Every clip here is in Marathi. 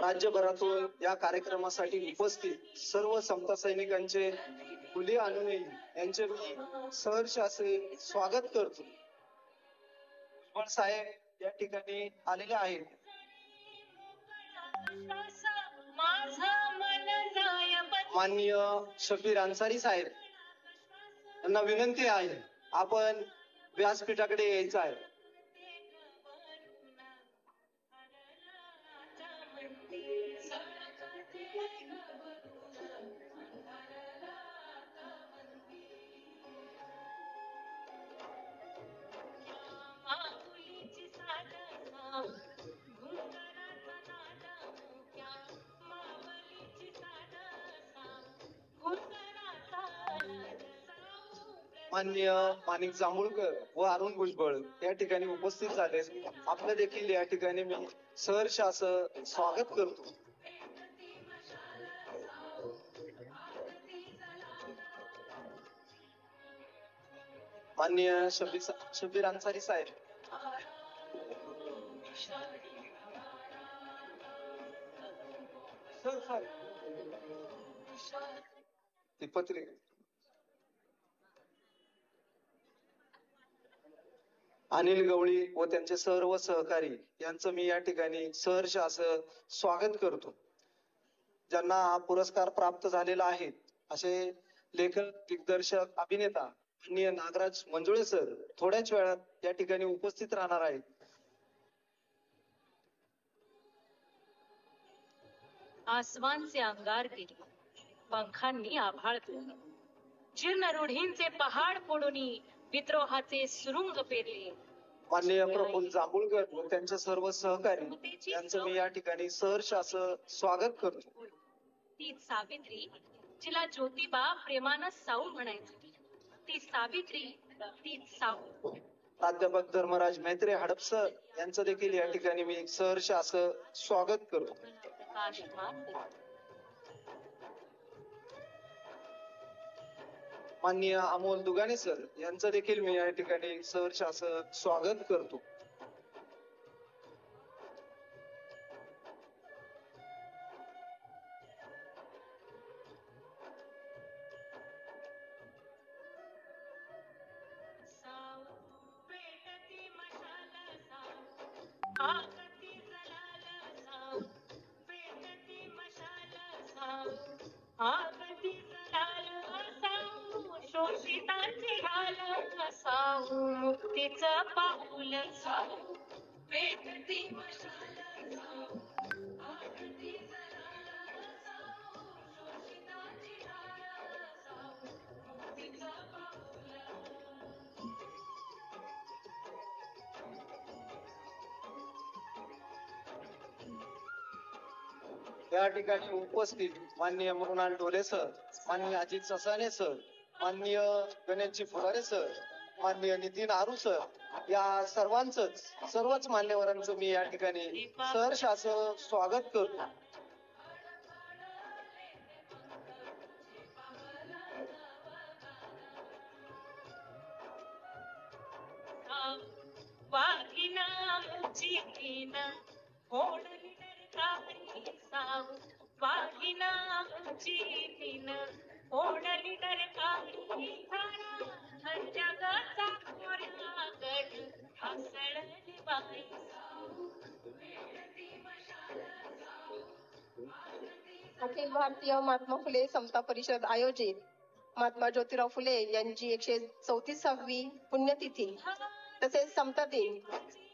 राज्यभरातून या कार्यक्रमासाठी उपस्थित सर्व समता सैनिकांचे फुले आणून यांचे मी सहर्ष असे स्वागत करतो. साहेब या ठिकाणी आलेले आहेत. माननीय शबीर अन्सारी साहेब यांना विनंती आहे, आपण व्यासपीठाकडे यायचं आहे. माननीय माणिक जांभूळकर व अरुण भुजबळ या ठिकाणी उपस्थित झाले. आपलं देखील या ठिकाणी मी सहर्ष असं स्वागत करतो. माननीय शबीर अन्सारी साहेब. ती पत्रिका अनिल गवळी व त्यांचे सर्व सहकारी यांचं मी या ठिकाणी सहर्ष असं स्वागत करतो. ज्यांना हा पुरस्कार प्राप्त झालेला आहे असे लेखक, दिग्दर्शक, अभिनेता माननीय नागराज मंजुळे सर थोड्याच वेळात या ठिकाणी उपस्थित राहणार आहेत. आसमान से अंगार केली, पंखांनी आभाळ केलं, जीर्ण रूढींचे पहाड फोडून विद्रोहाचे सुरुंग पेरले. माननीय प्रफुल्ल जांभूळकर व त्यांचे सर्व सहकारी यांचं मी या ठिकाणी सहर्ष असं स्वागत करतो. ती सावित्री जिला ज्योतिबा प्रेमानं साऊ म्हणायची, ती सावित्री, ती साऊ. प्राध्यापक धर्मराज म्हेत्रे हडपसर यांचं देखील या ठिकाणी मी सहर्ष असं स्वागत करतो. माननीय अमोल दुगाने सर यांचं देखील मी या ठिकाणी सहर्ष असं स्वागत करतो. मुक्तीचं पाऊल या ठिकाणी उपस्थित माननीय मृणाल डोले सर, माननीय अजित ससाने सर, माननीय गणेशजी फुलारे सर, माननीय नितीन आरू सर या सर्वच मान्यवरांचं मी या ठिकाणी सहर्ष असं स्वागत करतो. अखिल भारतीय महात्मा फुले समता परिषद आयोजित महात्मा ज्योतिराव फुले यांची 134वी पुण्यतिथी तसेच समता दिन,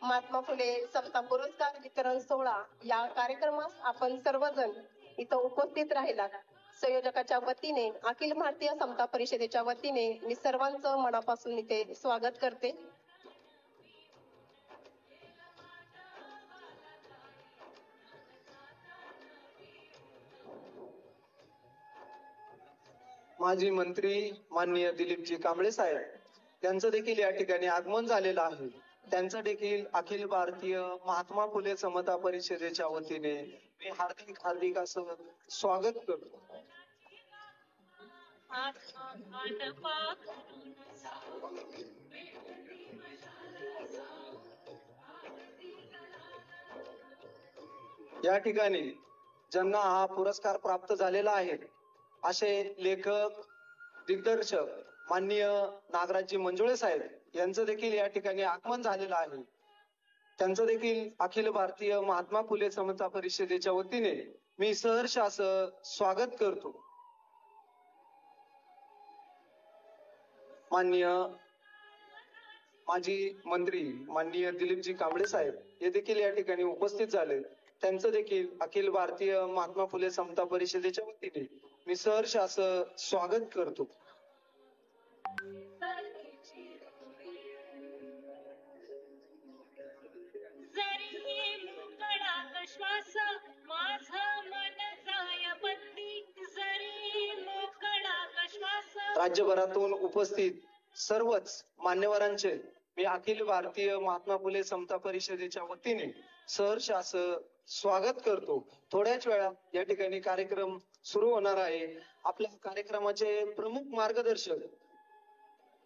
महात्मा फुले समता पुरस्कार वितरण सोहळा या कार्यक्रमास आपण सर्वजण इथं उपस्थित राहिलात. संयोजकाच्या वतीने, अखिल भारतीय समता परिषदेच्या वतीने मी सर्वांचं मनापासून इथे स्वागत करते. माजी मंत्री माननीय दिलीपजी कांबळे साहेब यांचं देखील या ठिकाणी आगमन झालेलं आहे. त्यांचं देखील अखिल भारतीय महात्मा फुले समता परिषदेच्या वतीने मी हार्दिक हार्दिक असं स्वागत करतो. या ठिकाणी ज्यांना हा पुरस्कार प्राप्त झालेला आहे असे लेखक दिग्दर्शक माननीय नागराजजी मंजुळे साहेब यांचं देखील या ठिकाणी आगमन झालेलं आहे. त्यांचं देखील अखिल भारतीय महात्मा फुले समता परिषदेच्या वतीने मी सहर्ष असं स्वागत करतो. माननीय माजी मंत्री माननीय दिलीपजी कांबळे साहेब हे देखील या ठिकाणी उपस्थित झाले. त्यांचं देखील अखिल भारतीय महात्मा फुले समता परिषदेच्या वतीने मी सहर्ष असं स्वागत करतो. राज्यभरातून उपस्थित सर्वच मान्यवरांचे मी अखिल भारतीय महात्मा फुले समता परिषदेच्या वतीने सहर्ष असं स्वागत करतो. थोड्याच वेळात या ठिकाणी कार्यक्रम सुरू होणार आहे. आपल्या कार्यक्रमाचे प्रमुख मार्गदर्शक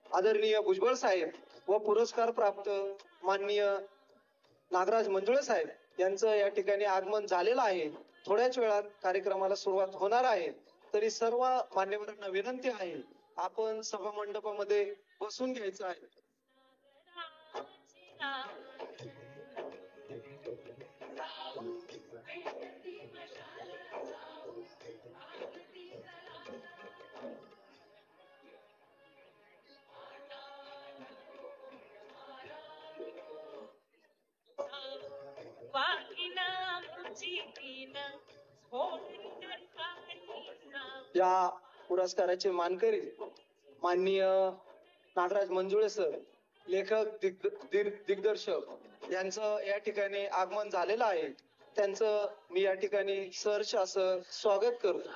आदरणीय भुजबळ साहेब व पुरस्कार प्राप्त माननीय नागराज मंजुळे साहेब यांचं या ठिकाणी आगमन झालेलं आहे. थोड्याच वेळात कार्यक्रमाला सुरुवात होणार आहे. तरी सर्व मान्यवरांना विनंती आहे आपण सभा मंडपामध्ये बसून घ्यायचं आहे. या पुरस्काराचे मानकरी माननीय नागराज मंजुळे सर लेखक दिग्दर्शक यांचं या ठिकाणी आगमन झालेलं आहे. त्यांचं मी या ठिकाणी सहर्ष असं स्वागत करतो.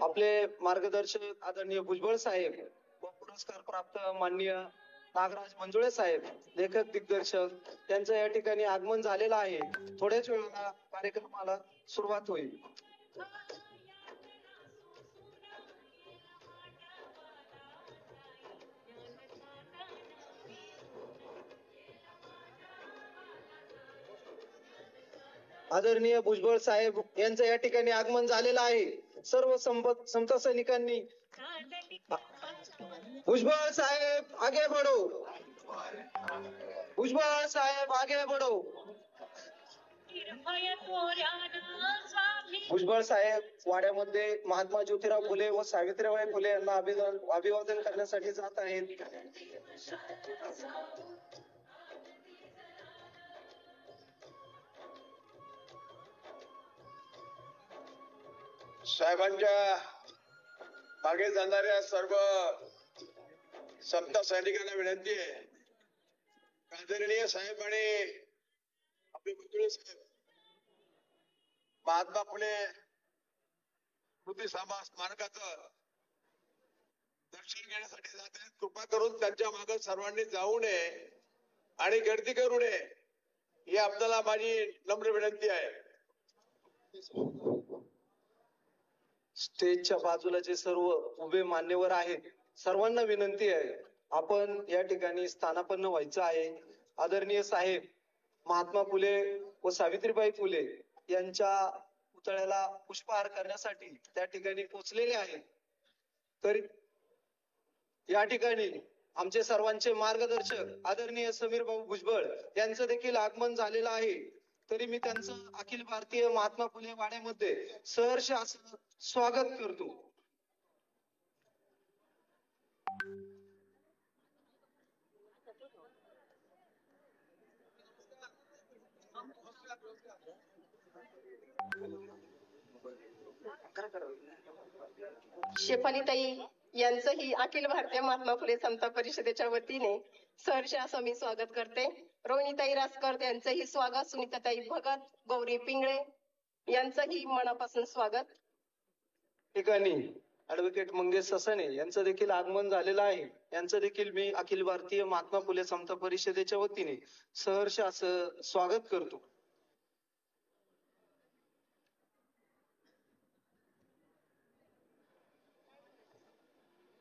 आपले मार्गदर्शक आदरणीय भुजबळ साहेब व पुरस्कार प्राप्त माननीय नागराज मंजुळे साहेब लेखक दिग्दर्शक यांचं या ठिकाणी आगमन झालेलं आहे. थोड्याच वेळाला कार्यक्रमाला सुरुवात होईल. आदरणीय भुजबळ साहेब यांचं या ठिकाणी आगमन झालेलं आहे. सर्व समता सैनिकांनी भुजबळ साहेब आगे बढ़ो, भुजबळ साहेब आगे बढ़ो. भुजबळ साहेब वाड्यामध्ये महात्मा ज्योतिराव फुले व सावित्रीबाई फुले यांना अभिवादन करण्यासाठी जात आहेत. साहेबांच्या मागे जाणाऱ्या सर्व समता सैनिकांना विनंती आहे. आदरणीय साहेब आणि आपले मंजुळे साहेब महात्मा फुले स्मृती स्मारकाचं दर्शन घेण्यासाठी जात आहेत. कृपा करून त्यांच्या मागे सर्वांनी जाऊ नये आणि गर्दी करू नये ही आपल्याला माझी नम्र विनंती आहे. स्टेजच्या बाजूला जे सर्व उभे मान्यवर आहेत सर्वांना विनंती आहे आपण या ठिकाणी स्थानापन्न व्हायचं आहे. आदरणीय साहेब महात्मा फुले व सावित्रीबाई फुले यांच्या पुतळ्याला पुष्पहार करण्यासाठी त्या ठिकाणी पोहोचलेले आहेत. तरी या ठिकाणी आमचे सर्वांचे मार्गदर्शक आदरणीय समीर भाऊ भुजबळ यांचं देखील आगमन झालेलं आहे. तरी मी त्यांचं अखिल भारतीय महात्मा फुले वाड्यामध्ये सहर्ष असं स्वागत करतो. शेफालीताई यांचंही अखिल भारतीय महात्मा फुले समता परिषदेच्या वतीने सहर्ष असं मी स्वागत करते. रोहिणीताई रासकर यांचंही स्वागत. सुनीताताई भगत, गौरी पिंगळे यांचंही मनापासून स्वागत. ठिकाणी ऍडव्होकेट मंगेश ससाणे यांचं देखील आगमन झालेलं आहे. यांचं देखील मी अखिल भारतीय महात्मा फुले समता परिषदेच्या वतीने सहर्ष असं स्वागत करतो.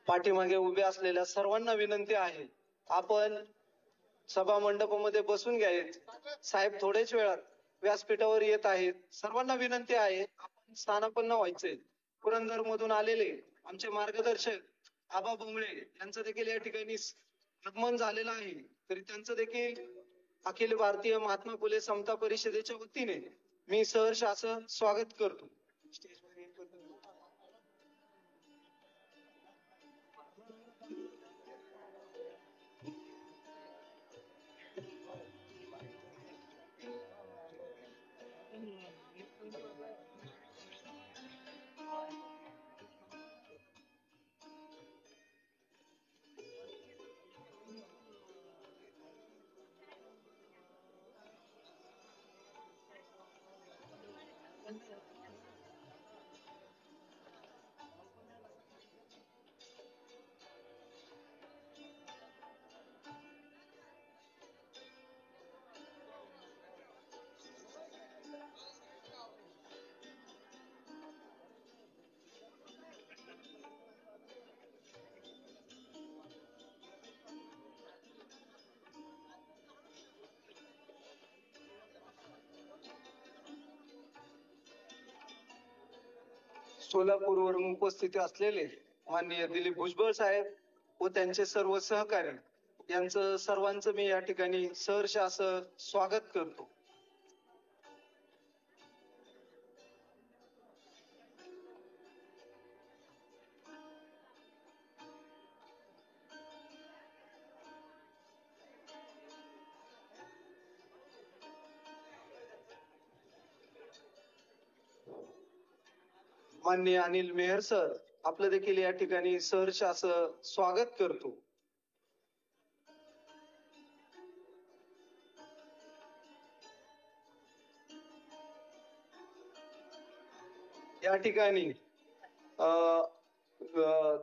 पाठीमागे उभे असलेल्या सर्वांना विनंती आहे, आपण सभा मंडपामध्ये बसून घ्यायत. साहेब थोड्याच वेळात व्यासपीठावर येत आहेत. सर्वांना विनंती आहे, आपण स्थानापन्न व्हायचे. पुरंदर मधून आलेले आमचे मार्गदर्शक आबा बोंगळे यांचं देखील या ठिकाणी आगमन झालेलं आहे. तरी त्यांचं देखील अखिल भारतीय महात्मा फुले समता परिषदेच्या वतीने मी सहर्ष असं स्वागत करतो. सोलापूरवरून उपस्थित असलेले माननीय दिलीप भुजबळ साहेब व त्यांचे सर्व सहकारी यांचं सर्वांचं मी या ठिकाणी सहर्ष असं स्वागत करतो. माननीय अनिल मेहर सर आपलं देखील या ठिकाणी सहर्ष असं स्वागत करतो. या ठिकाणी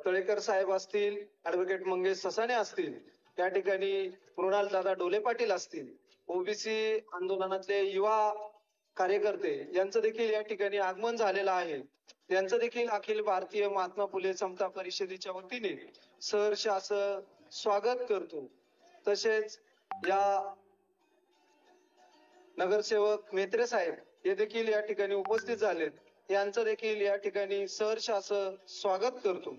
तळेकर साहेब असतील, ऍडव्होकेट मंगेश ससाणे असतील, या ठिकाणी मृणाल दादा डोले पाटील असतील, ओबीसी आंदोलनातले युवा कार्यकर्ते यांचं देखील या ठिकाणी आगमन झालेलं आहे. त्यांचं देखील अखिल भारतीय महात्मा फुले समता परिषदेच्या वतीने सहर्ष असं स्वागत करतो. तसेच या नगरसेवक मेत्रे साहेब हे देखील या ठिकाणी उपस्थित झालेत. यांचं देखील या ठिकाणी सहर्ष असं स्वागत करतो.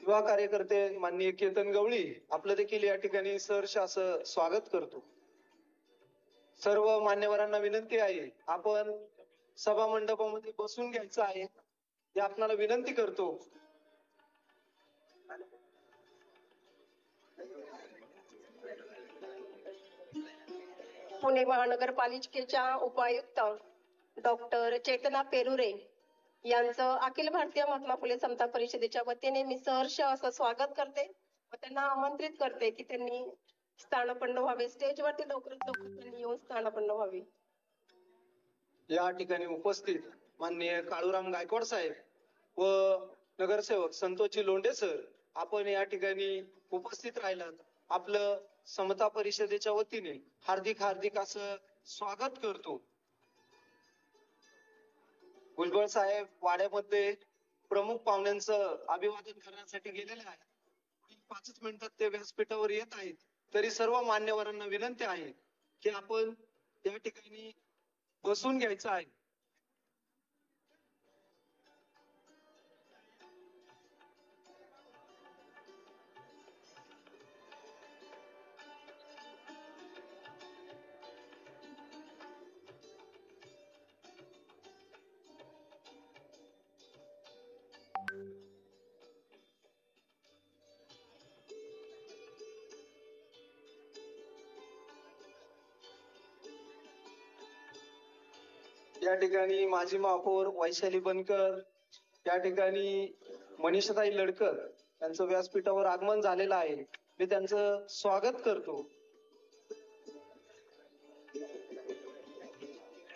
युवा कार्यकर्ते माननीय केतन गवळी आपलं देखील या ठिकाणी सहर्ष असं स्वागत करतो. सर्व मान्यवरांना विनंती आहे, आपण सभा मंडपामध्ये बसून घ्यायचं आहे हे आपणाला विनंती करतो. पुणे महानगरपालिकेच्या उपायुक्त डॉक्टर चेतना पेरुरे यांचं अखिल भारतीय महात्मा फुले समता परिषदेच्या वतीने मी सहर्ष असं स्वागत करते व त्यांना आमंत्रित करते की त्यांनी स्थानापन्न व्हावे. स्टेजवरती लवकरात लवकर त्यांनी येऊन स्थानापन्न व्हावे. या ठिकाणी उपस्थित माननीय काळूराम गायकवाड साहेब व नगरसेवक संतोषजी लोंढे सर आपण या ठिकाणी उपस्थित राहिलात. आपलं समता परिषदेच्या वतीने हार्दिक हार्दिक असं स्वागत करतो. भुजबळ साहेब वाड्यामध्ये प्रमुख पाहुण्यांचं अभिवादन करण्यासाठी गेलेले आहेत. 5 मिनिटात ते व्यासपीठावर येत आहेत. तरी सर्व मान्यवरांना विनंती आहे की आपण या ठिकाणी बसून घ्यायचं आहे. या ठिकाणी माजी महापौर वैशाली बनकर, या ठिकाणी मनीषाताई लडकर यांचं व्यासपीठावर आगमन झालेलं आहे. मी त्यांचं स्वागत करतो.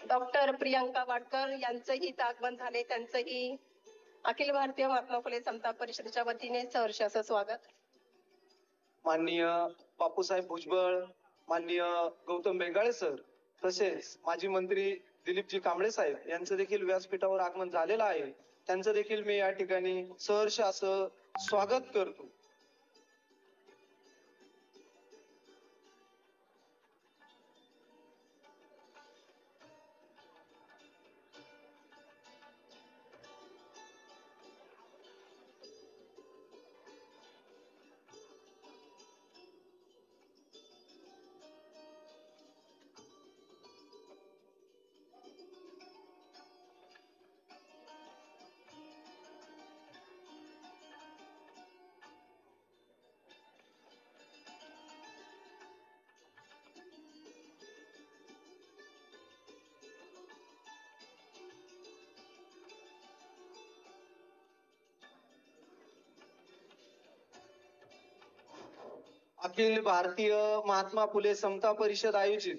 डॉक्टर प्रियांका वाडकर यांचंही इथं आगमन झाले. त्यांचंही अखिल भारतीय महात्मा फुले समता परिषदेच्या वतीने सहर्ष असं स्वागत. माननीय बापूसाहेब भुजबळ, माननीय गौतम बेंगाळे सर, तसेच माजी मंत्री दिलीपजी कांबळे साहेब यांचं देखील व्यासपीठावर आगमन झालेलं आहे. त्यांचं देखील मी या ठिकाणी सहर्ष असं स्वागत करतो. अखिल भारतीय महात्मा फुले समता परिषद आयोजित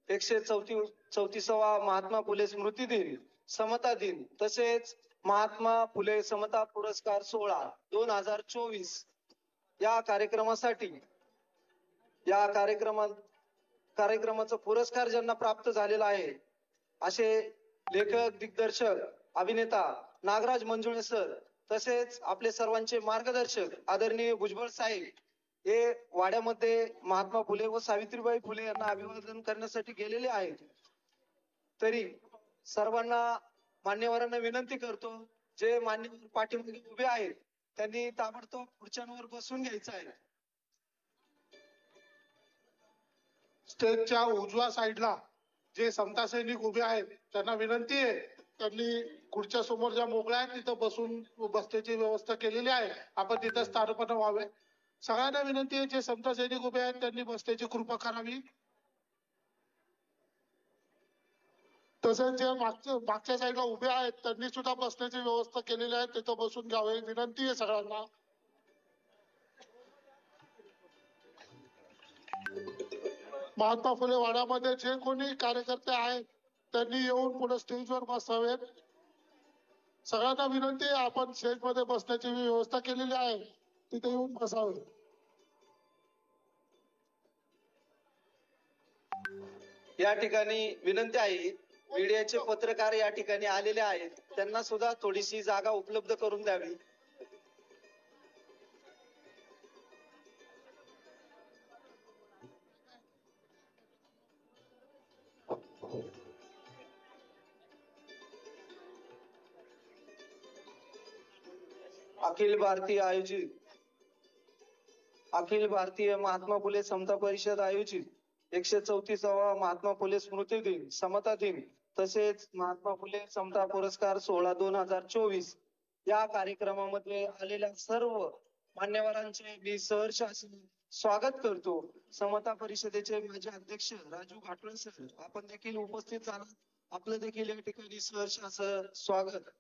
134वा महात्मा फुले स्मृती दिन, समता दिन तसेच महात्मा फुले समता पुरस्कार सोहळा 2024 या कार्यक्रमाचा पुरस्कार ज्यांना प्राप्त झालेला आहे असे लेखक, दिग्दर्शक, अभिनेता नागराज मंजुळे सर, तसेच आपले सर्वांचे मार्गदर्शक आदरणीय भुजबळ साहेब हे वाड्यामध्ये महात्मा फुले व सावित्रीबाई फुले यांना अभिवादन करण्यासाठी गेलेले आहेत. तरी सर्वांना, मान्यवरांना विनंती करतो, जे मान्यवर पाठीमागे उभे आहेत त्यांनी ताबडतोब खुर्च्यांवर बसून घ्यायचं आहे. स्टेजच्या उजव्या साईडला जे समता सैनिक उभे आहेत त्यांना विनंती आहे, त्यांनी खुर्च्या समोर ज्या मोकळ्या आहेत तिथं बसण्याची व्यवस्था केलेली आहे. आपण तिथं स्थानपन्न व्हावे. सगळ्यांना विनंती आहे, जे समता सैनिक उभे आहेत त्यांनी बसण्याची कृपा करावी. तसेच जे मागच्या साईडला उभे आहेत त्यांनी सुद्धा बसण्याची व्यवस्था केलेली आहे, तिथं बसून घ्यावे विनंती आहे सगळ्यांना. महात्मा फुले वाड्यामध्ये जे कोणी कार्यकर्ते आहेत त्यांनी येऊन पुढे स्टेजवर बसावेत. सगळ्यांना विनंती आहे, आपण स्टेजमध्ये बसण्याची व्यवस्था केलेली आहे, तिथे येऊन बसावे. या ठिकाणी विनंती आहे, मीडियाचे पत्रकार या ठिकाणी आलेले आहेत, त्यांना सुद्धा थोडीशी जागा उपलब्ध करून द्यावी. अखिल भारतीय महात्मा फुले समता परिषद आयोजित 134वा महात्मा फुले स्मृती दिन, समता दिन तसेच महात्मा फुले समता पुरस्कार सोहळा 2024 या कार्यक्रमामध्ये आलेल्या सर्व मान्यवरांचे मी सहर्ष स्वागत करतो. समता परिषदेचे माजी अध्यक्ष राजू घाटोळे सर, आपण देखील उपस्थित झाला, आपलं देखील या ठिकाणी सहर्ष असं स्वागत.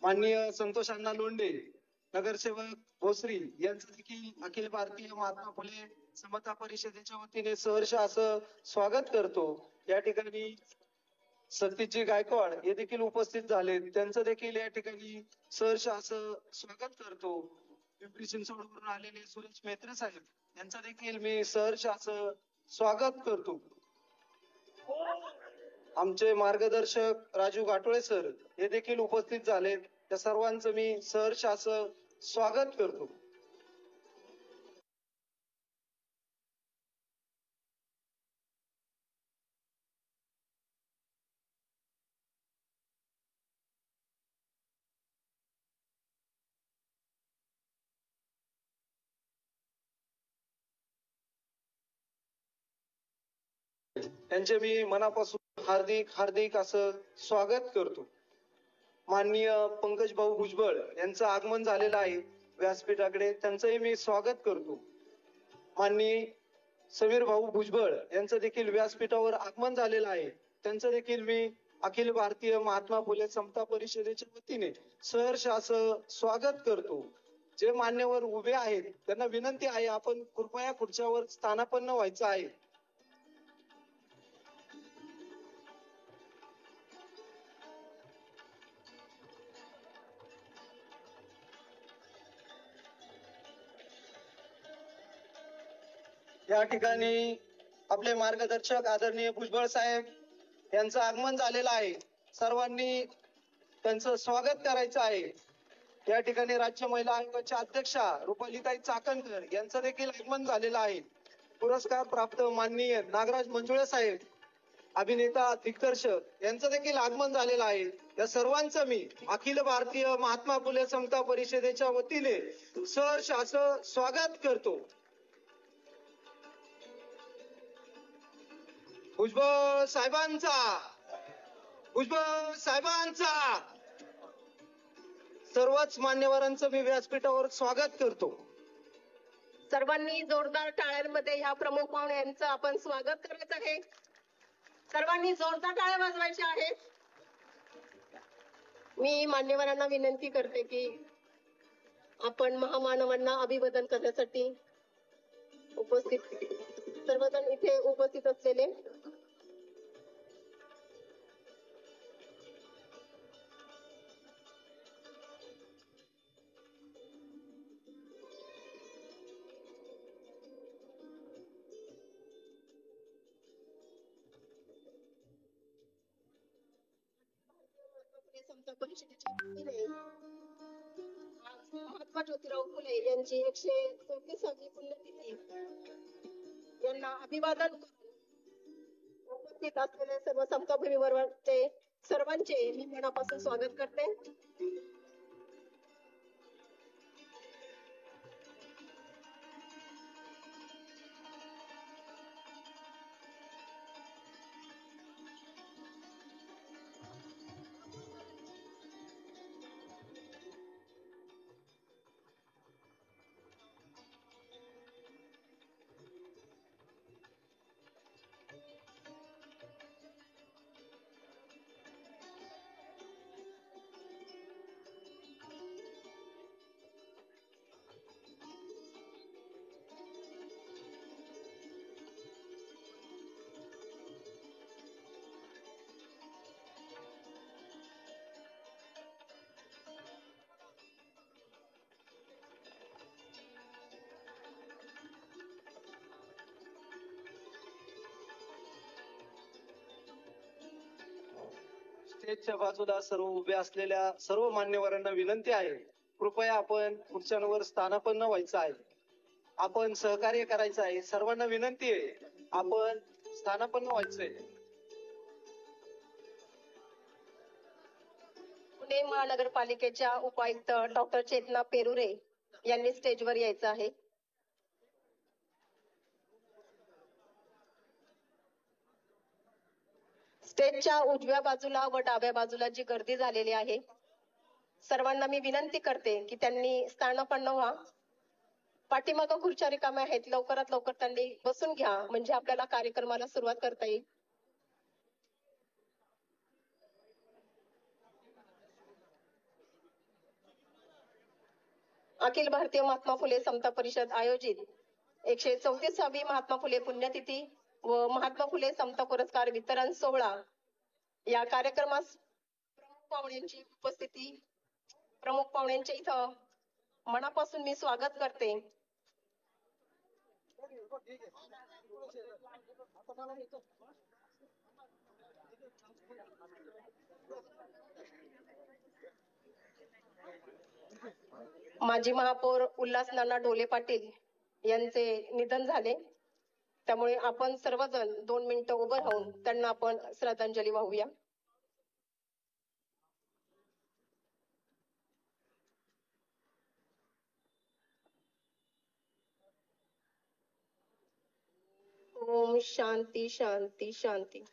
माननीय संतोष अण्णा लोंढे, नगरसेवक भोसरी यांचं देखील अखिल भारतीय महात्मा फुले समता परिषदेच्या वतीने सहर्ष असं स्वागत करतो. या ठिकाणी सतीजी गायकवाड हे देखील उपस्थित झाले, त्यांचं देखील या ठिकाणी सहर्ष असं स्वागत करतो. पिंपरी चिंचवडवरून आलेले सुरेश मेत्रे साहेब यांचं देखील मी सहर्ष असं स्वागत करतो. आमचे मार्गदर्शक राजू घाटोळे सर हे देखील उपस्थित झाले, त्या सर्वांचं मी सहर्ष असं स्वागत करतो. त्यांचे मी मनापासून हार्दिक असं स्वागत करतो. माननीय पंकज भाऊ भुजबळ यांचं आगमन झालेलं आहे व्यासपीठाकडे, त्यांचंही मी स्वागत करतो. माननीय समीर भाऊ भुजबळ यांचं देखील व्यासपीठावर आगमन झालेलं आहे, त्यांचं देखील मी अखिल भारतीय महात्मा फुले समता परिषदेच्या वतीने सहर्ष असं स्वागत करतो. जे मान्यवर उभे आहेत त्यांना विनंती आहे, आपण कृपया खुर्च्यावर स्थानापन्न व्हायचं आहे. या ठिकाणी आपले मार्गदर्शक आदरणीय भुजबळ साहेब यांचं आगमन झालेलं आहे. सर्वांनी त्यांचं स्वागत करायचं आहे. या ठिकाणी राज्य महिला आयोगाच्या अध्यक्षा रुपालीताई चाकणकर यांचं देखील आगमन झालेलं आहे. पुरस्कार प्राप्त माननीय नागराज मंजुळे साहेब, अभिनेता दिग्दर्शक यांचं देखील आगमन झालेलं आहे. या सर्वांचं मी अखिल भारतीय महात्मा फुले समता परिषदेच्या वतीने सहर्ष असं स्वागत करतो. भुजबळ साहेबांचा, भुजबळ साहेबांचा. सर्वच मान्यवरांचं मी व्यासपीठावर स्वागत करतो. सर्वांनी जोरदार टाळ्यांमध्ये ह्या प्रमुख पाहुण्यांचं आपण स्वागत करायचं आहे. सर्वांनी जोरदार टाळ्या वाजवायच्या आहेत. मी मान्यवरांना विनंती करते की आपण महामानवांना अभिवादन करण्यासाठी उपस्थित सर्वजण इथे उपस्थित असलेले समता परिषदेच्या वतीने आज महात्मा ज्योतिराव फुले यांची 134वी पुण्यतिथी यांना अभिवादन करून उपस्थित असलेले सर्व समता भूमीवरचे सर्वांचे मी मनापासून स्वागत करते. स्टेजच्या बाजूला सर्व उभे असलेल्या सर्व मान्यवरांना विनंती आहे, कृपया आपण खुर्च्यांवर स्थानापन्न व्हायचं आहे. आपण सहकार्य करायचं आहे. सर्वांना विनंती आहे, आपण स्थानापन्न व्हायचंय. पुणे महानगरपालिकेच्या उपायुक्त डॉक्टर चेतना पेरुरे यांनी स्टेजवर यायचं आहे. स्टेजच्या उजव्या बाजूला व डाव्या बाजूला जी गर्दी झालेली आहे, सर्वांना मी विनंती करते की त्यांनी स्थानापन्न व्हा. पाठीमागं खुर्च्या रिकाम्या आहेत, लवकरात लवकर त्यांनी बसून घ्या, म्हणजे आपल्याला कार्यक्रमाला सुरुवात करता येईल. अखिल भारतीय महात्मा फुले समता परिषद आयोजित 134वी महात्मा फुले पुण्यतिथी व महात्मा फुले समता पुरस्कार वितरण सोहळा या कार्यक्रमास प्रमुख पाहुण्यांचे इथं मनापासून मी स्वागत करते. माजी महापौर उल्हास नाना ढोले पाटील यांचे निधन झाले, त्यामुळे आपण सर्वजण 2 मिनिटं उभं राहून त्यांना आपण श्रद्धांजली वाहूया. ओम शांती शांती शांती.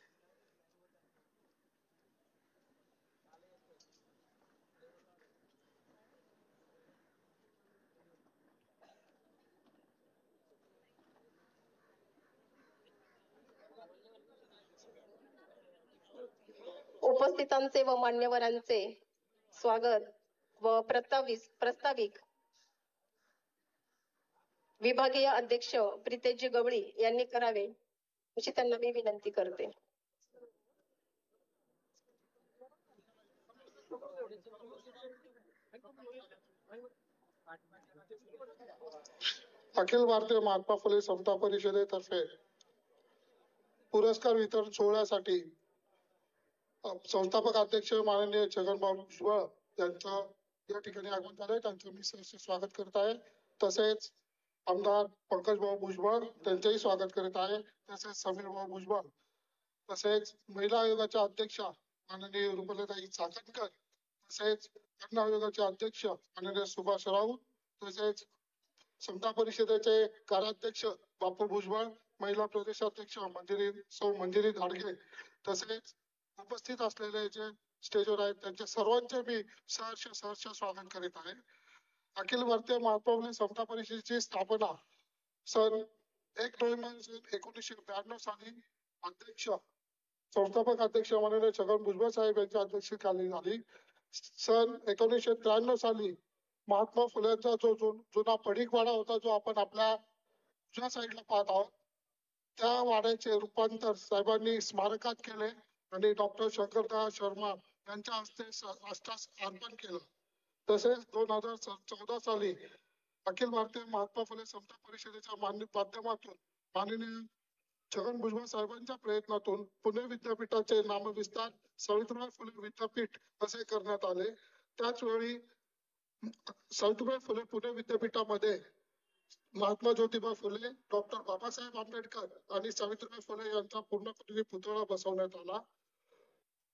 उपस्थितांचे व मान्यवरांचे स्वागत व प्रस्ताविक विभागीय अध्यक्ष प्रितेशजी गवळी यांनी करावे अशी त्यांना मी विनंती करते. अखिल भारतीय महात्मा फुले समता परिषदेतर्फे पुरस्कार वितरण सोहळ्यासाठी संस्थापक अध्यक्ष माननीय छगनभाऊ भुजबळ यांचं या ठिकाणी आगमन झालंय. त्यांचं मी सहर्ष स्वागत करत आहे. तसेच आमदार पंकजभाऊ भुजबळ त्यांचंही स्वागत करीत आहे. तसेच समीरभाऊ भुजबळ, तसेच महिला आयोगाच्या अध्यक्षा माननीय रुपलताई चाकणकर, तसेच अन्न आयोगाचे अध्यक्ष माननीय सुभाष राऊत, तसेच समता परिषदेचे कार्याध्यक्ष बापू भुजबळ, महिला प्रदेशाध्यक्ष मंजिरी धाडगे, तसेच उपस्थित असलेले जे स्टेजवर आहेत त्यांच्या सर्वांचे मी सहर्ष स्वागत करीत आहे. अखिल भारतीय महात्मा फुले समता परिषदेची स्थापना सन 1 नोव्हेंबर 1992 साली संस्थापक अध्यक्ष माननीय छगन भुजबळ साहेब यांच्या अध्यक्षतेखाली झाली. सन 1993 साली महात्मा फुलेंचा जो जुना पडीकवाडा होता, जो आपण आपल्या उजव्या साईडला पाहत आहोत, त्या वाड्याचे रूपांतर साहेबांनी स्मारकात केले आणि डॉक्टर शंकरदयाळ शर्मा यांच्या हस्ते राष्ट्रास अर्पण केलं. तसेच 2014 साली अखिल भारतीय महात्मा फुले समता परिषदेच्या माध्यमातून माननीय छगन भुजबळ साहेबांच्या प्रयत्नातून पुणे विद्यापीठाचे नामविस्तार सावित्रीबाई फुले विद्यापीठ असे करण्यात आले. त्याचवेळी सावित्रीबाई फुले पुणे विद्यापीठामध्ये महात्मा ज्योतिबा फुले, डॉक्टर बाबासाहेब आंबेडकर आणि सावित्रीबाई फुले यांचा पूर्णपणे पुतळा बसवण्यात आला.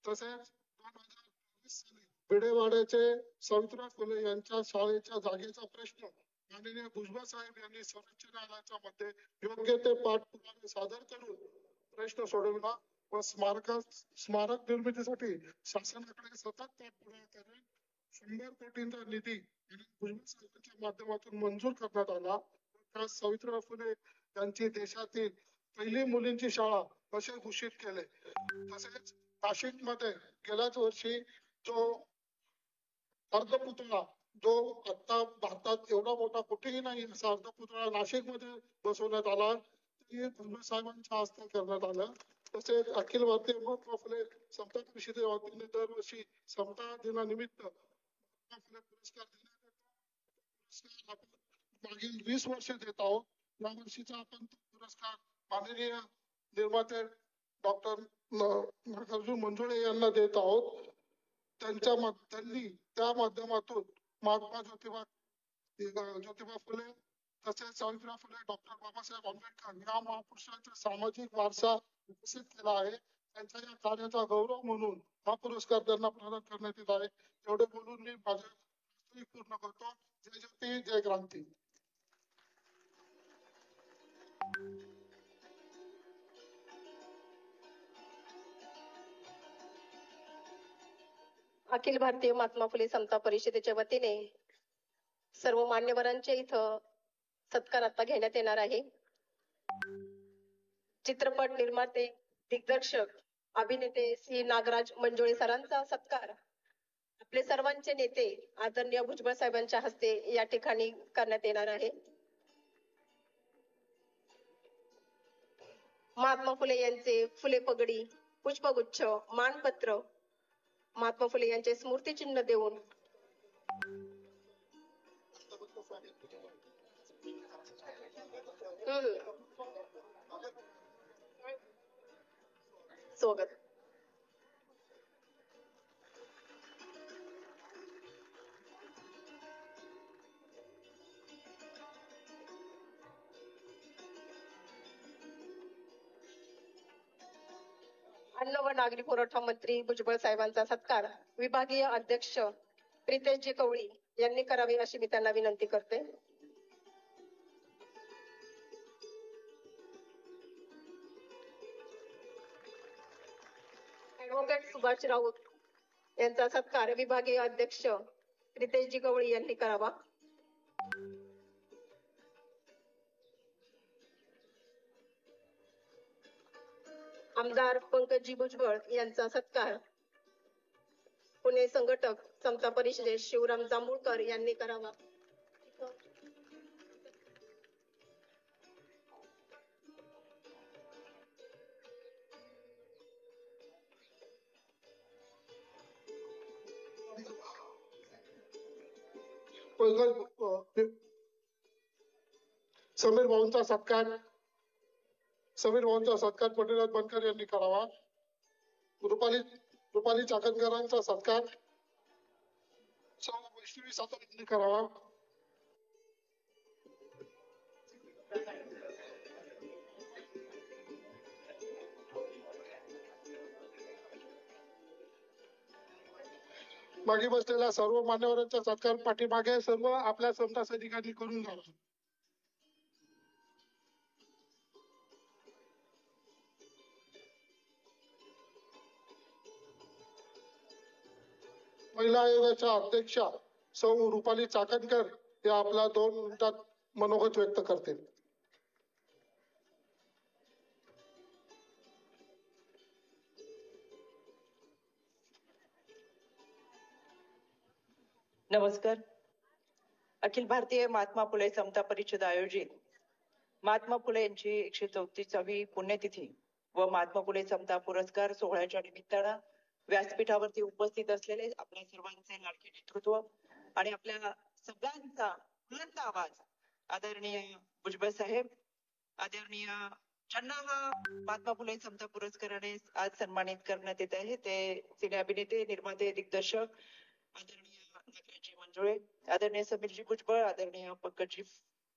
तसेच 2020 साली भिडेवाड्याचे सावित्रीबाई फुले यांच्या शाळेच्या जागेचा प्रश्न माननीय भुजबळ साहेब यांनी सर्वोच्च न्यायालयाच्या मध्ये योग्य ते पाठपुरावे सादर करून प्रश्न सोडविला व स्मारक निर्मितीसाठी शासनाकडे सतत पाठपुरावा करून 100 कोटींचा निधी भुजबळ साहेबांच्या माध्यमातून मंजूर करण्यात आला. त्यास सावित्रीबाई फुले यांची देशातील पहिली मुलींची शाळा असे घोषित केले. तसेच नाशिक मध्ये गेल्याच वर्षी जो अर्धपुतळा, जो आता भारतात एवढा मोठा कुठेही नाही असा अर्धपुतळा नाशिक मध्ये बसवण्यात आला, भुजबळ साहेबांच्या हस्ते करण्यात आलं. तसेच अखिल भारतीय महात्मा फुले समता परिषदेच्या वतीने दरवर्षी समता दिनानिमित्त फुले पुरस्कार देण्यात येतो. आपण मागील 20 वर्ष देत आहोत. या वर्षीचा आपण पुरस्कार माननीय निर्माते डॉक्टर नागार्जुन मंजुळे यांना देत आहोत. त्यांनी त्या माध्यमातून महात्मा ज्योतिबा फुले, तसेच सावित्रीबाई फुले, डॉक्टर बाबासाहेब आंबेडकर या महापुरुषांचा सामाजिक वारसा विकसित केला आहे. त्यांच्या या कार्याचा गौरव म्हणून हा पुरस्कार त्यांना प्रदान करण्यात येत आहे. एवढे बोलून मी माझे पूर्ण करतो. जय ज्योती जय क्रांती. अखिल भारतीय महात्मा फुले समता परिषदेच्या वतीने सर्व मान्यवरांचे इथं सत्कार आता घेण्यात येणार आहे. चित्रपट निर्माते, दिग्दर्शक, अभिनेते श्री नागराज मंजुळे सरांचा सत्कार आपले सर्वांचे नेते आदरणीय भुजबळ साहेबांच्या हस्ते या ठिकाणी करण्यात येणार आहे. महात्मा फुले यांचे फुले पगडी, पुष्पगुच्छ, मानपत्र महात्मा फुले यांचे स्मृतिचिन्ह देऊन स्वागत. अन्न व नागरी पुरवठा मंत्री भुजबळ साहेबांचा सत्कार विभागीय अध्यक्ष प्रितेशजी कवळी यांनी करावे अशी मी त्यांना विनंती करते. ऍडव्होकेट सुभाष राऊत यांचा सत्कार विभागीय अध्यक्ष प्रितेशजी कवळी यांनी करावा. आमदार पंकजजी भुजबळ यांचा सत्कार पुणे संघटक समता परिषदेत शिवराम जांभूळकर यांनी करावा. समीर भाऊंचा सत्कार पंढरीनाथ बनकर यांनी करावा. रुपाली चाकणकरांचा सत्कार वैष्णवी सातार यांनी करावा. मागे बसलेल्या सर्व मान्यवरांचा सत्कार पाठीमागे सर्व आपल्या समता सैनिकांनी करून घ्यावा. महिला आयोगाच्या अध्यक्षा सौ रुपाली चाकणकर या आपल्या 2 मिनिटात मनोगत व्यक्त करतील. नमस्कार. अखिल भारतीय महात्मा फुले समता परिषद आयोजित महात्मा फुले यांची 134वी पुण्यतिथी व महात्मा फुले समता पुरस्कार सोहळ्याच्या निमित्तानं व्यासपीठावरती उपस्थित असलेले आपल्या सर्वांचे लाडके नेतृत्व आणि आपल्या सगळ्यांचा बुलंद आवाज आदरणीय भुजबळ साहेब, आदरणीय ज्यांना हा महात्मा फुले समता पुरस्काराने आज सन्मानित करण्यात येत आहे ते सिने अभिनेते, निर्माते, दिग्दर्शक आदरणीय नागराजी मंजुळे, आदरणीय समीरजी भुजबळ, आदरणीय पंकजजी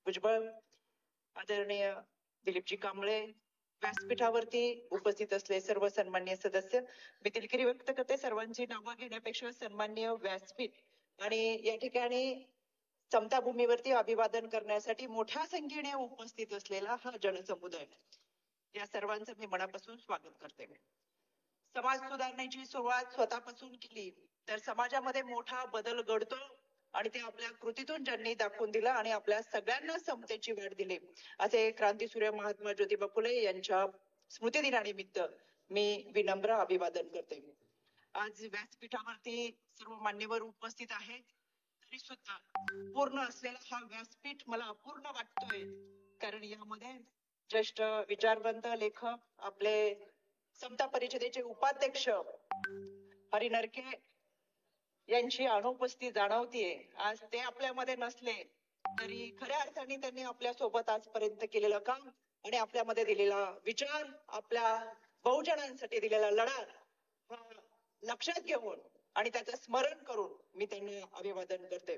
भुजबळ, आदरणीय दिलीपजी कांबळे, व्यासपीठावरती उपस्थित असलेले सर्व सन्माननीय सदस्य. मी दिलगिरी व्यक्त करते सर्वांची नावं घेण्यापेक्षा सन्माननीय व्यासपीठ आणि या ठिकाणी समता भूमीवरती अभिवादन करण्यासाठी मोठ्या संख्येने उपस्थित असलेला हा जनसमुदाय, या सर्वांचं मी मनापासून स्वागत करते. समाज सुधारण्याची सुरुवात स्वतःपासून केली तर समाजामध्ये मोठा बदल घडतो आणि ते आपल्या कृतीतून ज्यांनी दाखवून दिलं आणि आपल्या सगळ्यांना समतेची वाट दिली असे क्रांतीसूर्य महात्मा ज्योतिबा फुले यांच्या स्मृतिदिनानिमित्त मी विनम्र अभिवादन करते. आज व्यासपीठावरती सर्व मान्यवर उपस्थित आहेत तरी सुद्धा पूर्ण असलेला हा व्यासपीठ मला अपूर्ण वाटतोय, कारण यामध्ये ज्येष्ठ विचारवंत लेखक, आपले समता परिषदेचे उपाध्यक्ष हरी नरके यांची अनुपस्थिती जाणवतीये. आज ते आपल्यामध्ये नसले तरी खऱ्या अर्थाने त्यांनी आपल्या सोबत आजपर्यंत केलेलं काम आणि आपल्यामध्ये दिलेला विचार, आपल्या बहुजनांसाठी दिलेला लढा हा लक्षात घेऊन आणि त्याचं स्मरण करून मी त्यांना अभिवादन करते.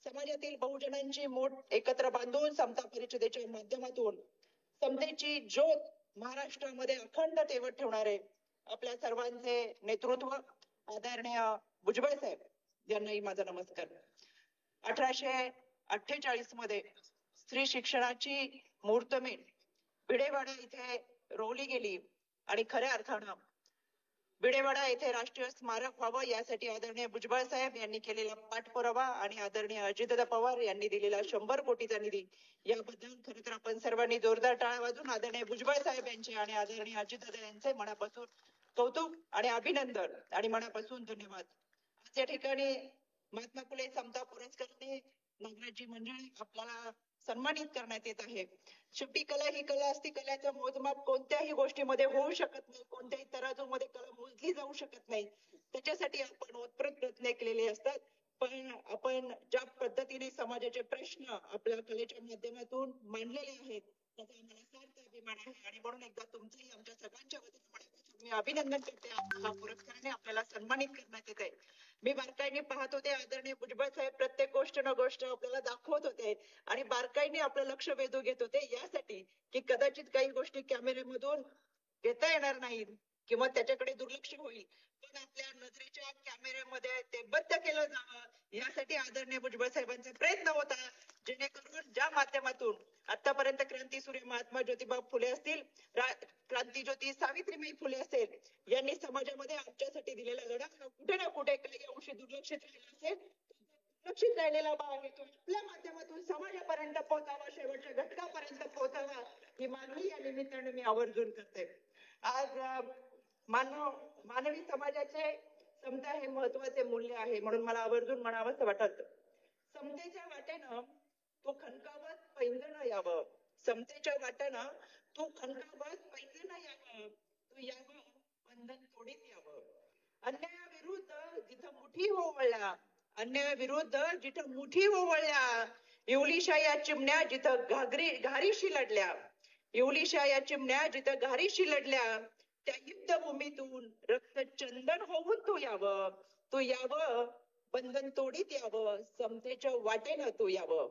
समाजातील बहुजनांची मूठ एकत्र बांधून समता परिषदेच्या माध्यमातून समतेची ज्योत महाराष्ट्रामध्ये अखंड तेवत ठेवणारे आपल्या सर्वांचे नेतृत्व आदरणीय भुजबळ साहेब यांनाही माझा नमस्कार. 1848 मध्ये स्त्री शिक्षणाची मुहूर्तमेढ भिडेवाडा इथे रोवली गेली आणि खऱ्या अर्थानं भिडेवाडा येथे राष्ट्रीय स्मारक व्हावं यासाठी आदरणीय भुजबळ साहेब यांनी केलेला पाठपुरावा आणि आदरणीय अजितदादा पवार यांनी दिलेला 100 कोटीचा निधी याबद्दल खरं तर आपण सर्वांनी जोरदार टाळ्या वाजून आदरणीय भुजबळ साहेब यांचे आणि आदरणीय अजितदादा यांचे मनापासून कौतुक आणि अभिनंदन आणि मनापासून धन्यवाद. या ठिकाणी महात्मा फुले समता पुरस्काराने नागराजी मंजुळे आपल्याला सन्मानित करण्यात येत आहे. शेवटी कला ही कला असती, कलेचं मोजमाप कोणत्याही गोष्टीमध्ये होऊ शकत नाही, कोणत्याही तराजूमध्ये कला मोजली जाऊ शकत नाही. त्याच्यासाठी आपण ओतप्रत प्रयत्न केलेले असतात. पण आपण ज्या पद्धतीने समाजाचे प्रश्न आपल्या कलेच्या माध्यमातून मांडलेले आहेत त्याचा आम्हाला सार्थ अभिमान आहे आणि म्हणून एकदा तुमचंही आमच्या सगळ्यांच्या वतीने मनापासून मी अभिनंदन करते. हा पुरस्काराने आपल्याला सन्मानित करण्यात येत आहे. मी बारकाईने पाहत होते आदरणीय भुजबळ साहेब प्रत्येक गोष्ट न गोष्ट आपल्याला दाखवत होते आणि बारकाईने आपलं लक्ष वेधून घेत होते यासाठी की कदाचित काही गोष्टी कॅमेऱ्यामधून घेता येणार नाहीत किंवा त्याच्याकडे दुर्लक्ष होईल, पण आपल्या नजरेच्या कॅमेऱ्यामध्ये ते बद्ध केलं जावं यासाठी आदरणीय भुजबळ साहेबांचा प्रयत्न होता, जेणेकरून ज्या माध्यमातून आतापर्यंत क्रांतीसूर्य महात्मा ज्योतिबा फुले असतील, क्रांतीज्योती सावित्रीबाई फुले असेल, यांनी समाजामध्ये आमच्यासाठी दिलेला लढा कुठे ना कुठे काही अंशी दुर्लक्षित राहिला असेल. दुर्लक्षित राहिलेला भाग आहे तो आपल्या माध्यमातून समाजापर्यंत पोहोचावा, शेवटच्या घटकापर्यंत पोहोचावा ही मागणी या निमित्ताने मी आवर्जून करते. आज मानवी समाजाचे समता हे महत्वाचे मूल्य आहे म्हणून मला आवर्जून म्हणावंसं वाटत. समतेच्या वाटेनं तो खणकावत पैंजण यावं, समतेच्या वाटेनं तो खणकावत पैंजण यावं, तो यावं बंधन तोडीत यावं. अन्यायाविरुद्ध जिथं मुठी ओवळल्या, अन्यायाविरुद्ध जिथं मुठी ओवळल्या इवलीशा या चिमण्या जिथं घारीशी लढल्या, इवलीशा या चिमण्या जिथं घारीशी लढल्या, त्या युद्धभूमीतून रक्त चंदन होऊन तू यावं, बंधन तोडीत यावं, समतेच्या वाटेनं तू यावं.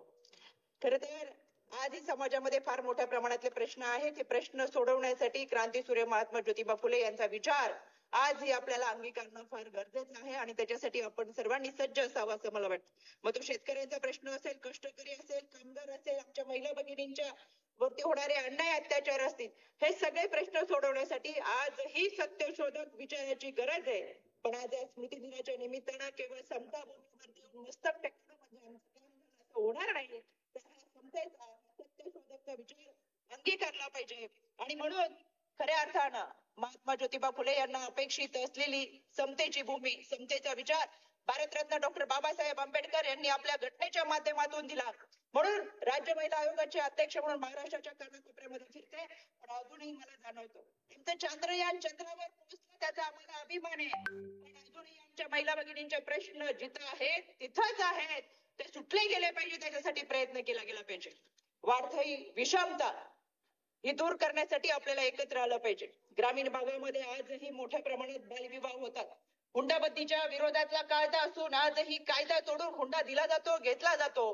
खरं तर आजही समाजामध्ये फार मोठ्या प्रमाणातले प्रश्न आहेत. हे प्रश्न सोडवण्यासाठी क्रांतीसूर्य महात्मा ज्योतिबा फुले यांचा विचार आजही आपल्याला अंगीकारणं फार गरजेचं आहे आणि त्याच्यासाठी आपण सर्वांनी सज्ज असावं असं मला वाटतं. मग तो शेतकऱ्यांचा प्रश्न असेल, कष्टकरी असेल, कामगार असेल, आमच्या महिला भगिनींच्या वरती होणारे अन्याय अत्याचार असतील, हे सगळे प्रश्न सोडवण्यासाठी आजही सत्यशोधक विचाराची गरज आहे. पण आज या स्मृती दिनाच्या निमित्तानं केवळ समता भूमीवरती येऊन मस्तक टेकणं म्हणजे आमचं काम झालं असं होणार नाही. समतेचा सत्यशोधकचा विचार अंगीकारला पाहिजे आणि म्हणून खऱ्या अर्थानं महात्मा ज्योतिबा फुले यांना अपेक्षित असलेली समतेची भूमी, समतेचा विचार भारतरत्न डॉक्टर बाबासाहेब आंबेडकर यांनी आपल्या घटनेच्या माध्यमातून दिला. म्हणून राज्य महिला आयोगाचे अध्यक्ष म्हणून महाराष्ट्राच्या कानाकोपऱ्यामध्ये फिरते, पण अजूनही मला जाणवतं आमचं चांद्रयान चंद्रावर पोहोचलं त्याचा आम्हाला अभिमान आहे, पण अजूनही आमच्या महिला भगिनींचे प्रश्न जिथं आहेत तिथंच आहेत, ते सुटले गेले पाहिजे, त्याच्यासाठी प्रयत्न केला गेला पाहिजे. वाढती विषमता ही दूर करण्यासाठी आपल्याला एकत्र आलं पाहिजे. ग्रामीण भागामध्ये आजही मोठ्या प्रमाणात बालविवाह होतात. हुंडाबंदीच्या विरोधातला कायदा असून आजही कायदा तोडून हुंडा दिला जातो, घेतला जातो.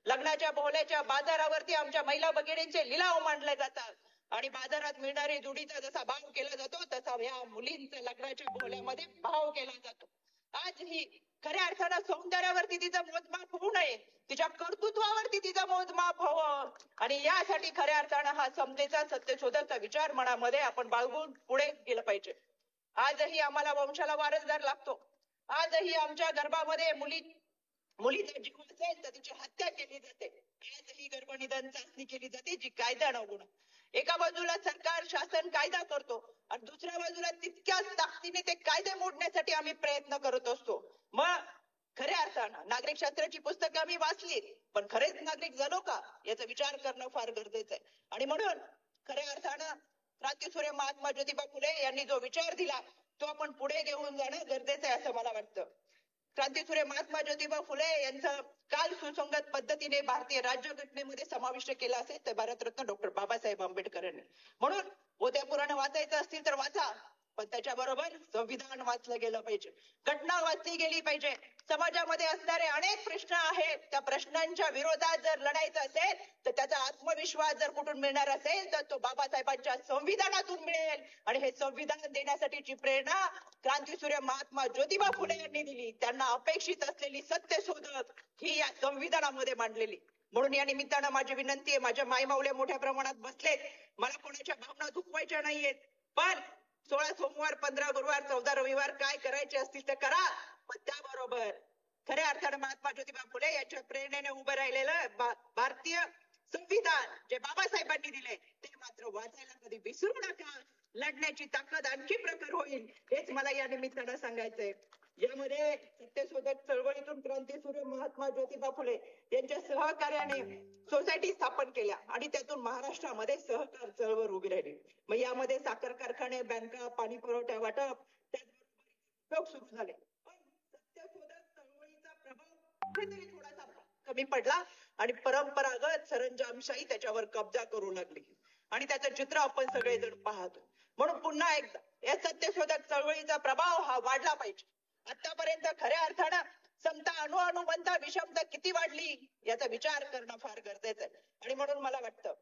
लग्नाच्या बोहल्याच्या बाजारावरती आमच्या महिला भगिनींचे लिलाव मांडले जातात आणि बाजारात मिळणारी जोडीचा जसा भाव केला जातो तसा या मुलींचा लग्नाच्या बोहल्यामध्ये भाव केला जातो. आजही खऱ्या अर्थानं सौंदर्यावरती तिचं मोजमाप होऊ नये, तिच्या कर्तृत्वावरती तिचं मोजमाप हवं आणि यासाठी खऱ्या अर्थानं हा समतेचा सत्यशोधकचा विचार मनामध्ये आपण बाळगून पुढे गेलं पाहिजे. आजही आम्हाला वंशाला वारसदार लागतो. आजही आमच्या गर्भामध्ये मुलीचा जीव असेल तर तिची हत्या केली जाते. आजही गर्भनिधन चाचणी केली जाते जी कायद्यानं गुण. एका बाजूला सरकार शासन कायदा करतो आणि दुसऱ्या बाजूला तितक्याच ताकदीने ते कायदे मोडण्यासाठी आम्ही प्रयत्न करत असतो. मग खऱ्या अर्थानं नागरिक शास्त्राची पुस्तकं आम्ही वाचलीत, पण खरेच नागरिक झालो का याचा विचार करणं फार गरजेचं आहे. आणि म्हणून खऱ्या अर्थानं क्रांतीसूर्य महात्मा ज्योतिबा फुले यांनी जो विचार दिला तो आपण पुढे घेऊन जाणं गरजेचं आहे असं मला वाटतं. क्रांतीसूर्य महात्मा ज्योतिबा फुले यांचं काल सुसंगत पद्धतीने भारतीय राज्यघटनेमध्ये समाविष्ट केला असेल तर भारतरत्न डॉक्टर बाबासाहेब आंबेडकर यांनी. म्हणून उद्या पुराण वाचायचं असतील तर वाचा, पण त्याच्याबरोबर संविधान वाचलं गेलं पाहिजे, घटना वाचली गेली पाहिजे. समाजामध्ये असणारे अनेक प्रश्न आहेत, त्या प्रश्नांच्या विरोधात जर लढायचं असेल तर त्याचा आत्मविश्वास जर कुठून मिळणार असेल तर तो बाबासाहेबांच्या संविधानातून मिळेल आणि हे संविधान देण्यासाठीची प्रेरणा क्रांतीसूर्य महात्मा ज्योतिबा फुले यांनी दिली. त्यांना अपेक्षित असलेली सत्यशोधक ही या संविधानामध्ये मांडलेली. म्हणून या निमित्तानं माझी विनंती आहे, माझ्या मायमाऊल्या मोठ्या प्रमाणात बसलेत, मला कोणाच्या भावना दुखवायच्या नाहीयेत, पण 16 सोमवार, 15 गुरुवार, 14 रविवार काय करायचे असतील तर करा, पण त्याबरोबर खऱ्या अर्थानं महात्मा ज्योतिबा फुले यांच्या प्रेरणेने उभं राहिलेलं भारतीय संविधान जे बाबासाहेबांनी दिले ते मात्र वाचायला कधी विसरू नका. लढण्याची ताकद आणखी प्रखर होईल हेच मला या निमित्तानं सांगायचंय. यामध्ये सत्यशोधक चळवळीतून क्रांतीसूर्य महात्मा ज्योतिबा फुले यांच्या सहकार्याने सोसायटी स्थापन केल्या आणि त्यातून महाराष्ट्रामध्ये सहकार चळवळ उभी राहिली. मग यामध्ये साखर कारखाने, बँका, पाणी पुरवठा वाटप त्याचबरोबर सुरू झाले. पण सत्यशोधक चळवळीचा प्रभाव कुठेतरी थोडासा कमी पडला आणि परंपरागत सरंजामशाही त्याच्यावर कब्जा करू लागली आणि त्याचं चित्र आपण सगळेजण पाहतो. म्हणून पुन्हा एकदा या सत्यशोधक चळवळीचा प्रभाव हा वाढला पाहिजे. आतापर्यंत खऱ्या अर्थानं समता अणुअणुबंध विषमता किती वाढली याचा विचार करणं फार गरजेचं आहे. आणि म्हणून मला वाटतं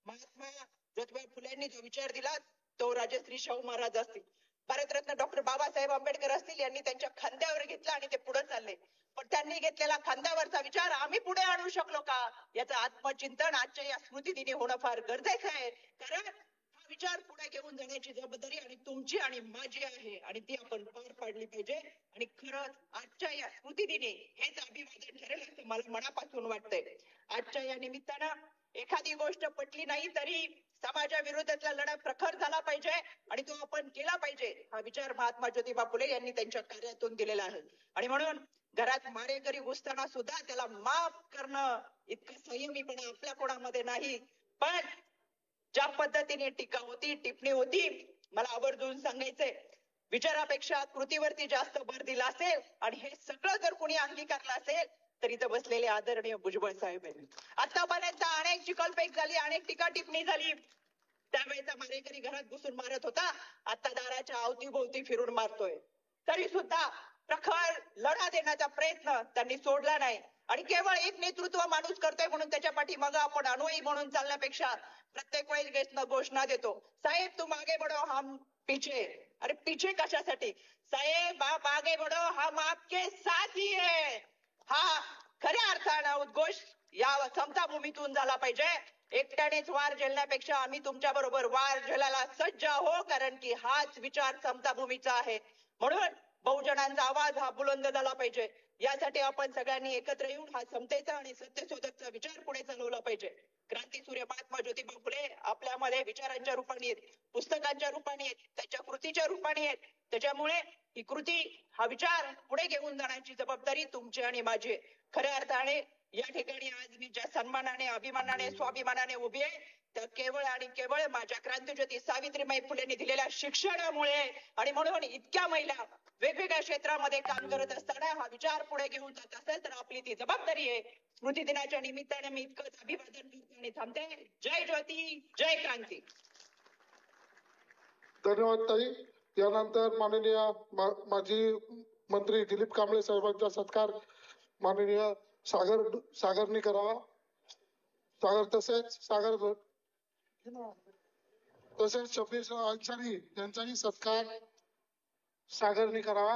महात्मा ज्योतिबा फुलेंनी जो विचार दिला तो राजश्री शाहू महाराज असतील, भारतरत्न डॉक्टर बाबासाहेब आंबेडकर असतील, यांनी त्यांच्या खांद्यावर घेतला आणि ते पुढे चालले. पण त्यांनी घेतलेला खांद्यावरचा विचार आम्ही पुढे आणू शकलो का याचं आत्मचिंतन आजच्या या स्मृतिदिनी होणं फार गरजेचं आहे. कारण हा विचार पुढे घेऊन जाण्याची जबाबदारी आणि तुमची आणि माझी आहे आणि ती आपण पार पाडली पाहिजे. आणि खरंच आजच्या या स्मृतिदिनी हेच अभिवादन ठरेल असं मला मनापासून वाटतंय. आजच्या या निमित्तानं एखादी गोष्ट पटली नाही तरी समाजाविरोधातला लढा प्रखर झाला पाहिजे आणि तो आपण केला पाहिजे. हा विचार महात्मा ज्योतिबा फुले यांनी त्यांच्या कार्यातून दिलेला आहे. आणि म्हणून घरात मारेकरी घुसताना सुद्धा त्याला माफ करणं इतकं संयमीपणा आपल्या कोणामध्ये नाही. पण ज्या पद्धतीने टीका होती, टिप्पणी होती, मला आवर्जून सांगायचंय विचारापेक्षा कृतीवरती जास्त भर दिला असेल आणि हे सगळं जर कोणी अंगीकारलं असेल तर इथं बसलेले आदरणीय भुजबळ साहेब आहेत. आतापर्यंत अनेक चिखलफेक झाली, अनेक टीका टिप्पणी झाली. त्यावेळेचा मारेकरी घरात घुसून मारत होता, आता दाराच्या अवतीभोवती फिरून मारतोय. तरी सुद्धा प्रखर लढा देण्याचा प्रयत्न त्यांनी सोडला नाही. आणि केवळ एक नेतृत्व माणूस करतोय म्हणून त्याच्या पाठीमागे आपण अनुयायी म्हणून चालण्यापेक्षा प्रत्येक वेळेस घोषणा देतो, साहेब तुम आगे बढ़ो हम पीछे. अरे पीछे कशासाठी साहेब, आप आगे बढ़ो हम आपके साथ ही है. हा खऱ्या अर्थानं उद्घोष या समता भूमीतून झाला पाहिजे. एकट्यानेच वार झेलण्यापेक्षा आम्ही तुमच्या बरोबर वार झेलायला सज्ज हो, कारण की हाच विचार समता भूमीचा आहे. म्हणून बहुजनांचा आवाज हा बुलंद झाला पाहिजे. यासाठी आपण सगळ्यांनी एकत्र येऊन हा समतेचा आणि सत्यशोधकचा विचार पुढे चालवला पाहिजे. क्रांतीसूर्य महात्मा ज्योतिबा फुले आपल्यामध्ये विचारांच्या रूपाने आहेत, पुस्तकांच्या रूपाने आहेत, त्याच्या कृतीच्या रूपाने आहेत. त्याच्यामुळे ही कृती, हा विचार पुढे घेऊन जाण्याची जबाबदारी तुमची आणि माझी आहे. खऱ्या अर्थाने या ठिकाणी आज मी ज्या सन्मानाने, अभिमानाने, स्वाभिमानाने उभी आहे, तर केवळ आणि केवळ माझ्या क्रांतीज्योती सावित्रीबाई फुलेंनी दिलेल्या शिक्षणामुळे. आणि म्हणून इतक्या महिला वेगवेगळ्या क्षेत्रामध्ये काम करत असताना हा विचार पुढे घेऊन जात असेल तर आपली ती जबाबदारी आहे. स्मृती दिनाच्या निमित्ताने मी इतकंच अभिवादन करतो आणि थांबते. जय ज्योती, जय क्रांती. धन्यवाद ताई. यानंतर माननीय माजी मंत्री दिलीप कांबळे साहेबांचा सत्कार माननीय सागरनी करावा. तसेच शबीर अन्सारी यांचाही सत्कार सागरनी करावा.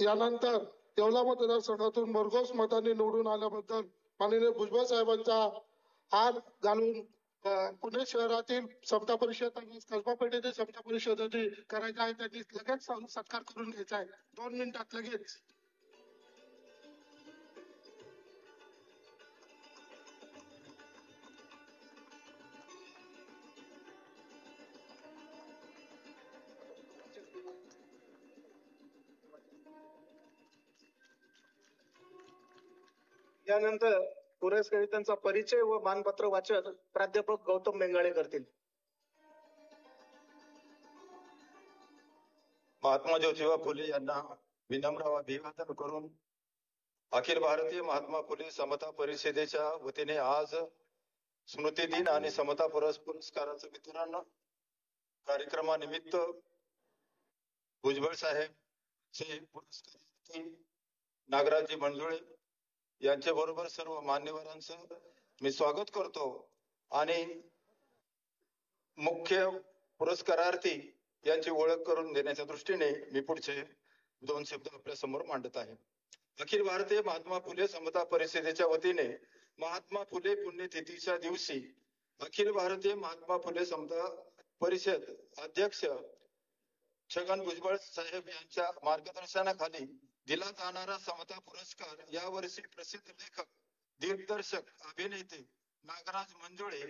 यानंतर येवला मतदारसंघातून भरघोस मतांनी निवडून आल्याबद्दल माननीय भुजबळ साहेबांचा हार घालून पुणे शहरातील समता परिषद आणि कसबा पेठेतील समता परिषदेची करायचा आहे. त्यांनी लगेच सत्कार करून घ्यायचा आहे. 2 मिनिटात लगेच. यानंतर पुरस्कारितांचा परिचय व मानपत्र वाचन प्राध्यापक गौतम बेंगाळे करतील. महात्मा ज्योतिबा फुले यांना विनम्र अभिवादन करून अखिल भारतीय महात्मा फुले समता परिषदेच्या वतीने आज स्मृती दिन आणि समता पुरस्काराचं वितरण कार्यक्रमानिमित्त भुजबळ साहेब चे पुरस्कार नागराजी मंजुळे यांच्या बरोबर सर्व मान्यवरांचं मी स्वागत करतो आणि मुख्य पुरस्कारार्थी यांची ओळख करून देण्याच्या दृष्टीने मी पुढचे 2 शब्द आपल्या समोर मांडत आहे. अखिल भारतीय महात्मा फुले समता परिषदेच्या वतीने महात्मा फुले पुण्यतिथीच्या दिवशी अखिल भारतीय महात्मा फुले समता परिषद अध्यक्ष छगन भुजबळ साहेब यांच्या मार्गदर्शनाखाली दिला जाणारा समता पुरस्कार यावर्षी प्रसिद्ध लेखक, दिग्दर्शक, अभिनेते नागराज मंजुळे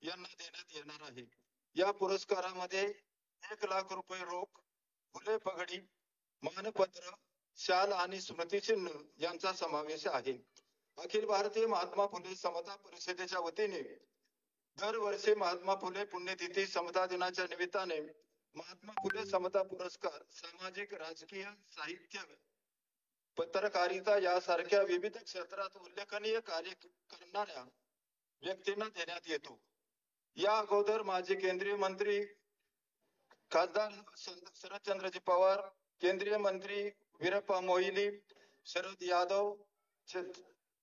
यांना देण्यात येणार आहे. या पुरस्कारामध्ये 1 लाख रुपये रोख, फुले पगडी, मानपत्र, शाल आणि स्मृतिचिन्ह यांचा समावेश आहे. अखिल भारतीय महात्मा फुले समता परिषदेच्या वतीने दरवर्षी महात्मा फुले पुण्यतिथी समता दिनाच्या निमित्ताने महात्मा फुले समता पुरस्कार सामाजिक, राजकीय, साहित्य, पत्रकारिता यासारख्या विविध क्षेत्रात उल्लेखनीय कार्य करणाऱ्या व्यक्तींना देण्यात येतो. या अगोदर माजी केंद्रीय मंत्री खासदार शरदचंद्रजी पवार, केंद्रीय मंत्री वीरप्पा मोईली, शरद यादव,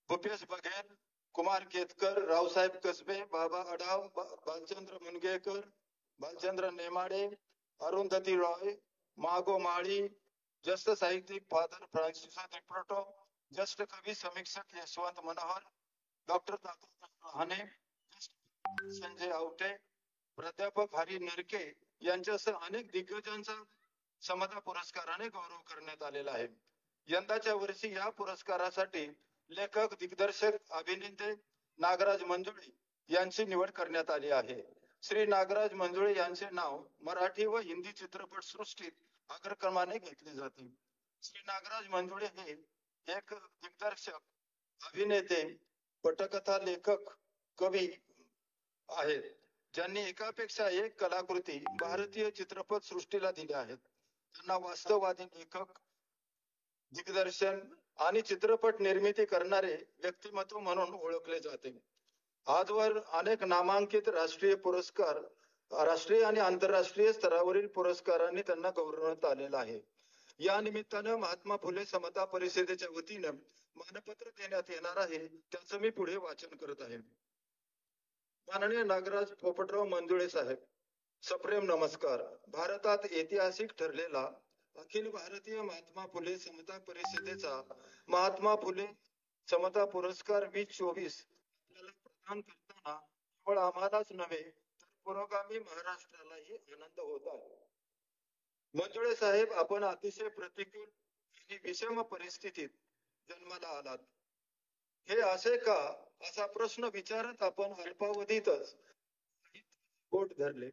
भूपेश बघेल, कुमार केतकर, रावसाहेब कसबे, बाबा अडाव, बालचंद्र मुनगेकर, बालचंद्र नेमाडे, अरुंधती रॉय, मागो माळी, ज्येष्ठ साहित्यिक फादर फ्रान्सिस दिप्रोटो, ज्येष्ठ कवी समीक्षक यशवंत मनोहर, डॉक्टर हाने, संजय आवटे, प्राध्यापक हरी नरके यांच्यासह अनेक दिग्गजांचा समता पुरस्काराने गौरव करण्यात आलेला आहे. यंदाच्या वर्षी या पुरस्कारासाठी लेखक, दिग्दर्शक, अभिनेते नागराज मंजुळे यांची निवड करण्यात आली आहे. श्री नागराज मंजुळे यांचे नाव मराठी व हिंदी चित्रपट सृष्टीत अग्रक्रमाने घेतले जाते. श्री नागराज मंजुळे हे एक दिग्दर्शक, अभिनेते, पटकथा लेखक, कवी आहेत ज्यांनी एकापेक्षा एक कलाकृती भारतीय चित्रपट सृष्टीला दिल्या आहेत. त्यांना वास्तववादी लेखक, दिग्दर्शन आणि चित्रपट निर्मिती करणारे व्यक्तिमत्व म्हणून ओळखले जाते. आजवर अनेक नामांकित राष्ट्रीय पुरस्कार, राष्ट्रीय आणि आंतरराष्ट्रीय स्तरावरील पुरस्कारांनी त्यांना गौरवण्यात आलेलं आहे. या निमित्तानं महात्मा फुले समता परिषदेच्या वतीनं मानपत्र देण्यात येणार आहे, त्याचं मी पुढे वाचन करत आहे. माननीय नागराज पोपटराव मंजुळे साहेब, सप्रेम नमस्कार. भारतात ऐतिहासिक ठरलेला अखिल भारतीय महात्मा फुले समता परिषदेचा महात्मा फुले समता पुरस्कार 2024 आपल्याला प्रदान करताना केवळ आम्हालाच नव्हे तर पुरोगामी महाराष्ट्रालाही आनंद होत आहे. मंजुळे साहेब, आपण अतिशय प्रतिकूल आणि विषम परिस्थितीत जन्माला आलात. हे असे का, असा प्रश्न विचारत आपण अल्पावधीतच बोट धरले.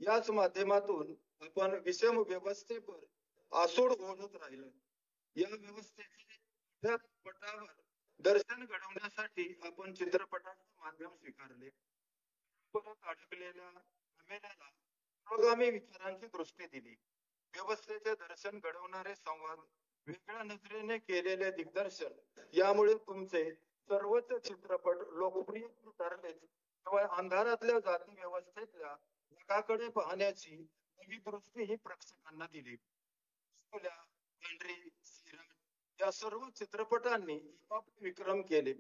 याच माध्यमातून आपण विषम व्यवस्थेवर आसूड ओढत राहिलो. या व्यवस्थेचे मोठ्या पटावर दर्शन घडवण्यासाठी आपण चित्रपटाचे माध्यम स्वीकारले. परत अडकलेल्या आमेल्याला पुरोगामी विचारांची दृष्टी दिली. व्यवस्थेचे दर्शन घडवणारे संवाद, वेगळ्या नजरेने केलेले दिग्दर्शन, यामुळे तुमचे सर्वच चित्रपट लोकप्रिय ठरले. शिवाय अंधारातल्या जाती व्यवस्थेतल्या जगाकडे पाहण्याची नवी दृष्टी ही प्रेक्षकांना दिली. या सर्व चित्रपटांनी विक्रम केले.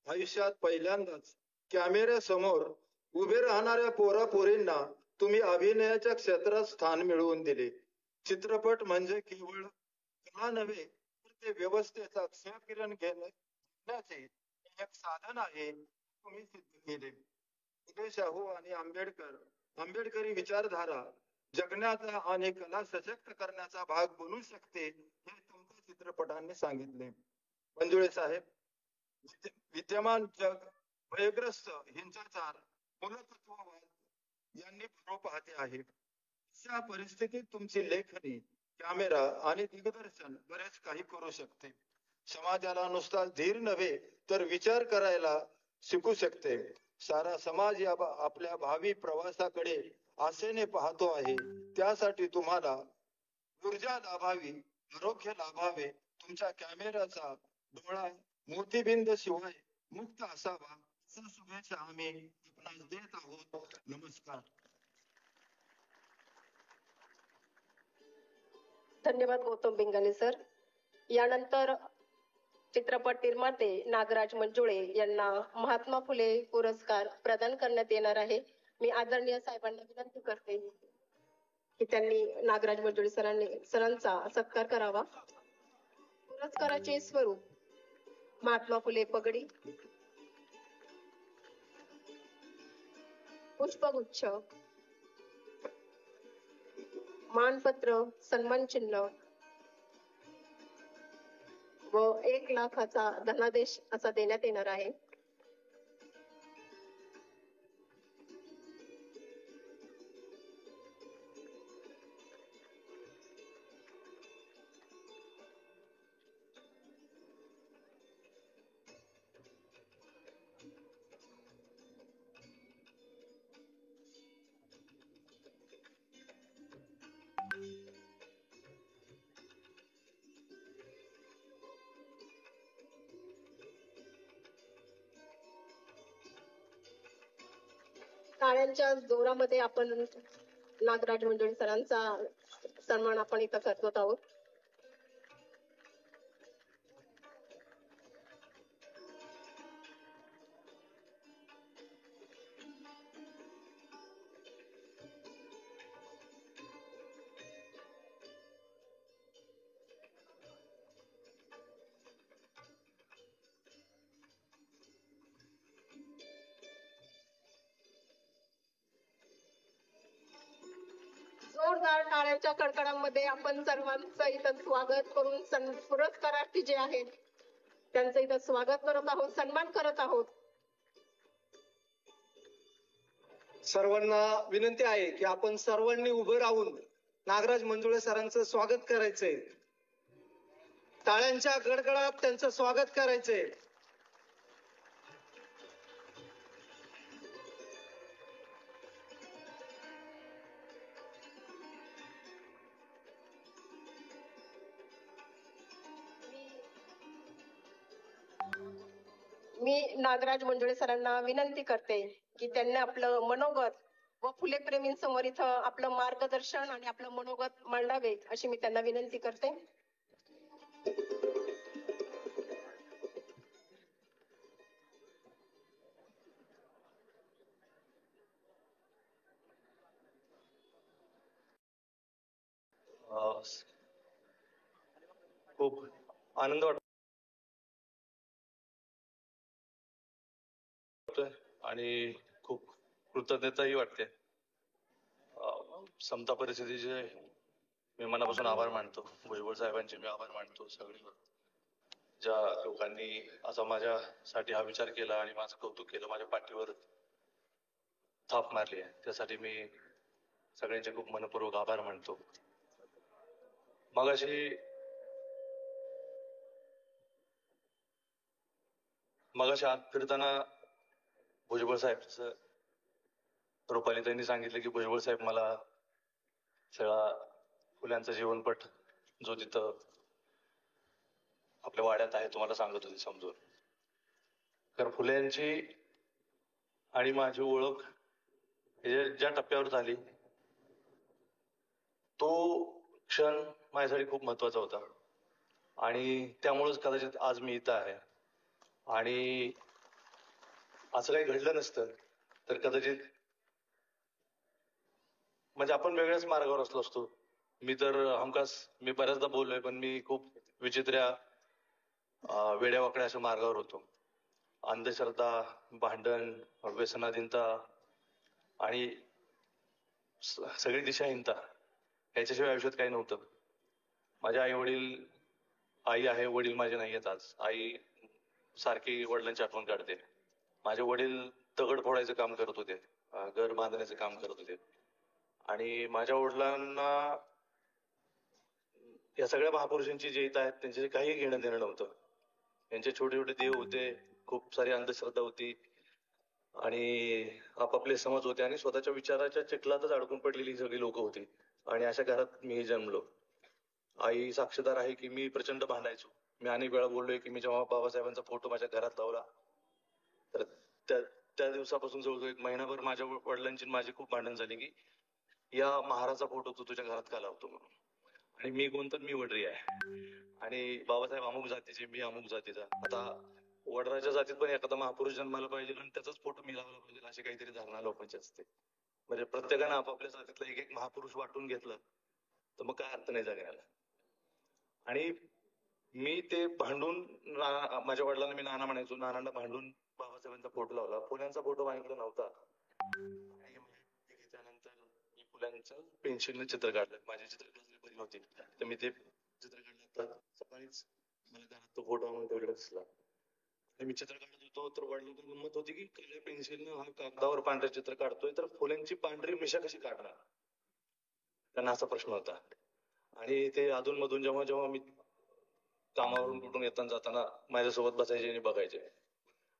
आयुष्यात पहिल्यांदाच कॅमेऱ्या समोर उभे राहणाऱ्या पोरापोरींना तुम्ही अभिनयाच्या क्षेत्रात स्थान मिळवून दिले. चित्रपट म्हणजे केवळ कला नव्हे तर ते व्यवस्थेचा क्षयकिरण घेण्याचे एक साधन आहे, तुम्ही सिद्ध केले. फुले, शाहू आणि आंबेडकरी विचारधारा जगण्याचा आणि कला सशक्त करण्याचा भाग बनू शकते, हे तुमच्या चित्रपटांनी सांगितले. मंजुळे साहेब, विद्यमान जग, भयग्रस्त हिंसाचार, मूलतत्ववाद यांनी भरो पाहते आहे. अशा परिस्थितीत तुमची लेखणी, कॅमेरा आणि दिग्दर्शन बरेच काही करू शकते. समाजाला नुसता धीर नव्हे तर विचार करायला शिकू शकते. सारा समाज या आपल्या भावी प्रवासाकडे आशेने पाहतो आहे. त्यासाठी तुम्हाला ऊर्जा लाभावी, आरोग्य लाभावे, तुमच्या कॅमेराचा डोळा मोतीबिंद शिवाय मुक्त असावा, अशा शुभेच्छा आम्ही आपणास देत आहोत. नमस्कार. धन्यवाद गौतम बिंगाले सर. यानंतर चित्रपट निर्माते नागराज मंजुळे यांना महात्मा फुले पुरस्कार प्रदान करण्यात येणार आहे. मी आदरणीय साहेबांना विनंती करते की त्यांनी नागराज मंजुळे सरांचा सत्कार करावा. पुरस्काराचे स्वरूप: महात्मा फुले पगडी, पुष्पगुच्छ, मानपत्र, सन्मान चिन्ह व 1 लाखाचा धनादेश असा देण्यात येणार आहे. टाळ्यांच्या जोरामध्ये आपण नागराज मंजुळे सरांचा सन्मान आपण इथं करत आहोत. जोरदार टाळ्यांच्या कडकडांमध्ये आपण सर्वांचं इथं स्वागत करून पुरस्कारार्थी जे आहेत त्यांचं इथं स्वागत करत आहोत, सन्मान करत आहोत. सर्वांना विनंती आहे की आपण सर्वांनी उभं राहून नागराज मंजुळे सरांचं स्वागत करायचंय. टाळ्यांच्या गडगडात त्यांचं स्वागत करायचंय. मी नागराज मंजुळे सरांना विनंती करते की त्यांनी आपलं मनोगत व फुले प्रेमींसमोर इथं आपलं मार्गदर्शन आणि आपलं मनोगत मांडावे अशी मी त्यांना विनंती करते. खूप आनंद वाटतोय आणि खूप कृतज्ञताही वाटते. समता परिस्थितीचे मी मनापासून आभार मानतो. भुजबळ साहेबांचे मी आभार मानतो. सगळे ज्या लोकांनी असा माझ्यासाठी हा विचार केला आणि माझं कौतुक केलं, माझ्या पाठीवर थाप मारली आहे, त्यासाठी मी सगळ्यांचे खूप मनपूर्वक आभार मानतो. मगाशी आत फिरताना भुजबळ साहेबचं रुपाली त्यांनी सांगितलं की भुजबळ साहेब मला सगळा फुल्यांचा जीवनपट जो तिथं आपल्या वाड्यात आहे तुम्हाला सांगत होते समजून. तर फुल्यांची आणि माझी ओळख ज्या टप्प्यावर झाली तो क्षण माझ्यासाठी खूप महत्वाचा होता आणि त्यामुळेच कदाचित आज मी इथं आहे. आणि असं काही घडलं नसतं तर कदाचित म्हणजे आपण वेगळ्याच मार्गावर असलो असतो. मी तर हमखास मी बऱ्याचदा बोललोय पण मी खूप विचित्र वेड्यावाकड्या अशा मार्गावर होतो. अंधश्रद्धा, भांडण, व्यसनाधीनता आणि सगळी दिशाहीनता याच्याशिवाय आयुष्यात काही नव्हतं. माझे आई वडील, आई आहे, वडील माझे नाही आहेत आज. आई सारखी वडिलांची आठवण काढते. माझे वडील दगड फोडायचं काम करत होते, घर बांधण्याचं काम करत होते आणि माझ्या वडिलांना या सगळ्या महापुरुषांची जे इथं आहेत त्यांचे काही घेणं देणं नव्हतं. यांचे छोटे छोटे देव होते, खूप सारी अंधश्रद्धा होती आणि आपापले समज होते आणि स्वतःच्या विचाराच्या चिखलातच अडकून पडलेली सगळी लोक होती. आणि अशा घरात मी जन्मलो. आई साक्षीदार आहे की मी प्रचंड भांडायचो. मी अनेक वेळा बोललोय की मी जेव्हा बाबासाहेबांचा फोटो माझ्या घरात लावला तर त्या दिवसापासून जवळजवळ एक महिनाभर माझ्या वडिलांची माझी खूप भांडण झाली की या महाराचा फोटो तू तुझ्या घरात का लावतो म्हणून. आणि मी कोण तर मी वडरी आहे आणि बाबासाहेब अमुक जातीचे, मी अमुक जातीचा. आता वडराच्या जातीत पण एखादा महापुरुष जन्माला पाहिजे आणि त्याचाच फोटो मी लावला पाहिजे अशी काहीतरी धारणा लोकांची असते. म्हणजे प्रत्येकानं आपापल्या जातीतला एक एक महापुरुष वाटून घेतलं तर मग काय अर्थ नाही जगण्याला. आणि मी ते भांडून माझ्या वडिलांना मी नाना म्हणायचो, नानांना भांडून बाबासाहेबांचा फोटो लावला. फुल्यांचा फोटो माझ्याकडे नव्हता. त्यानंतर मी फुल्यांचं पेन्सिलने चित्र काढलं. माझी चित्रकला बरी होती तर मी ते चित्र काढलं. तर सकाळीच मला घरात तो फोटो आणून ठेवलेला दिसला आणि मी चित्र काढत होतो तर वडिलांची गंमत होती की काळ्या पेन्सिलनं हा कागदावर पांढरे चित्र काढतोय तर फुल्यांची पांढरी मिशा कशी काढणार, त्यांना असा प्रश्न होता. आणि ते अधून मधून जेव्हा जेव्हा मी कामावरून कुठून येताना जाताना माझ्यासोबत बसायचे आणि बघायचे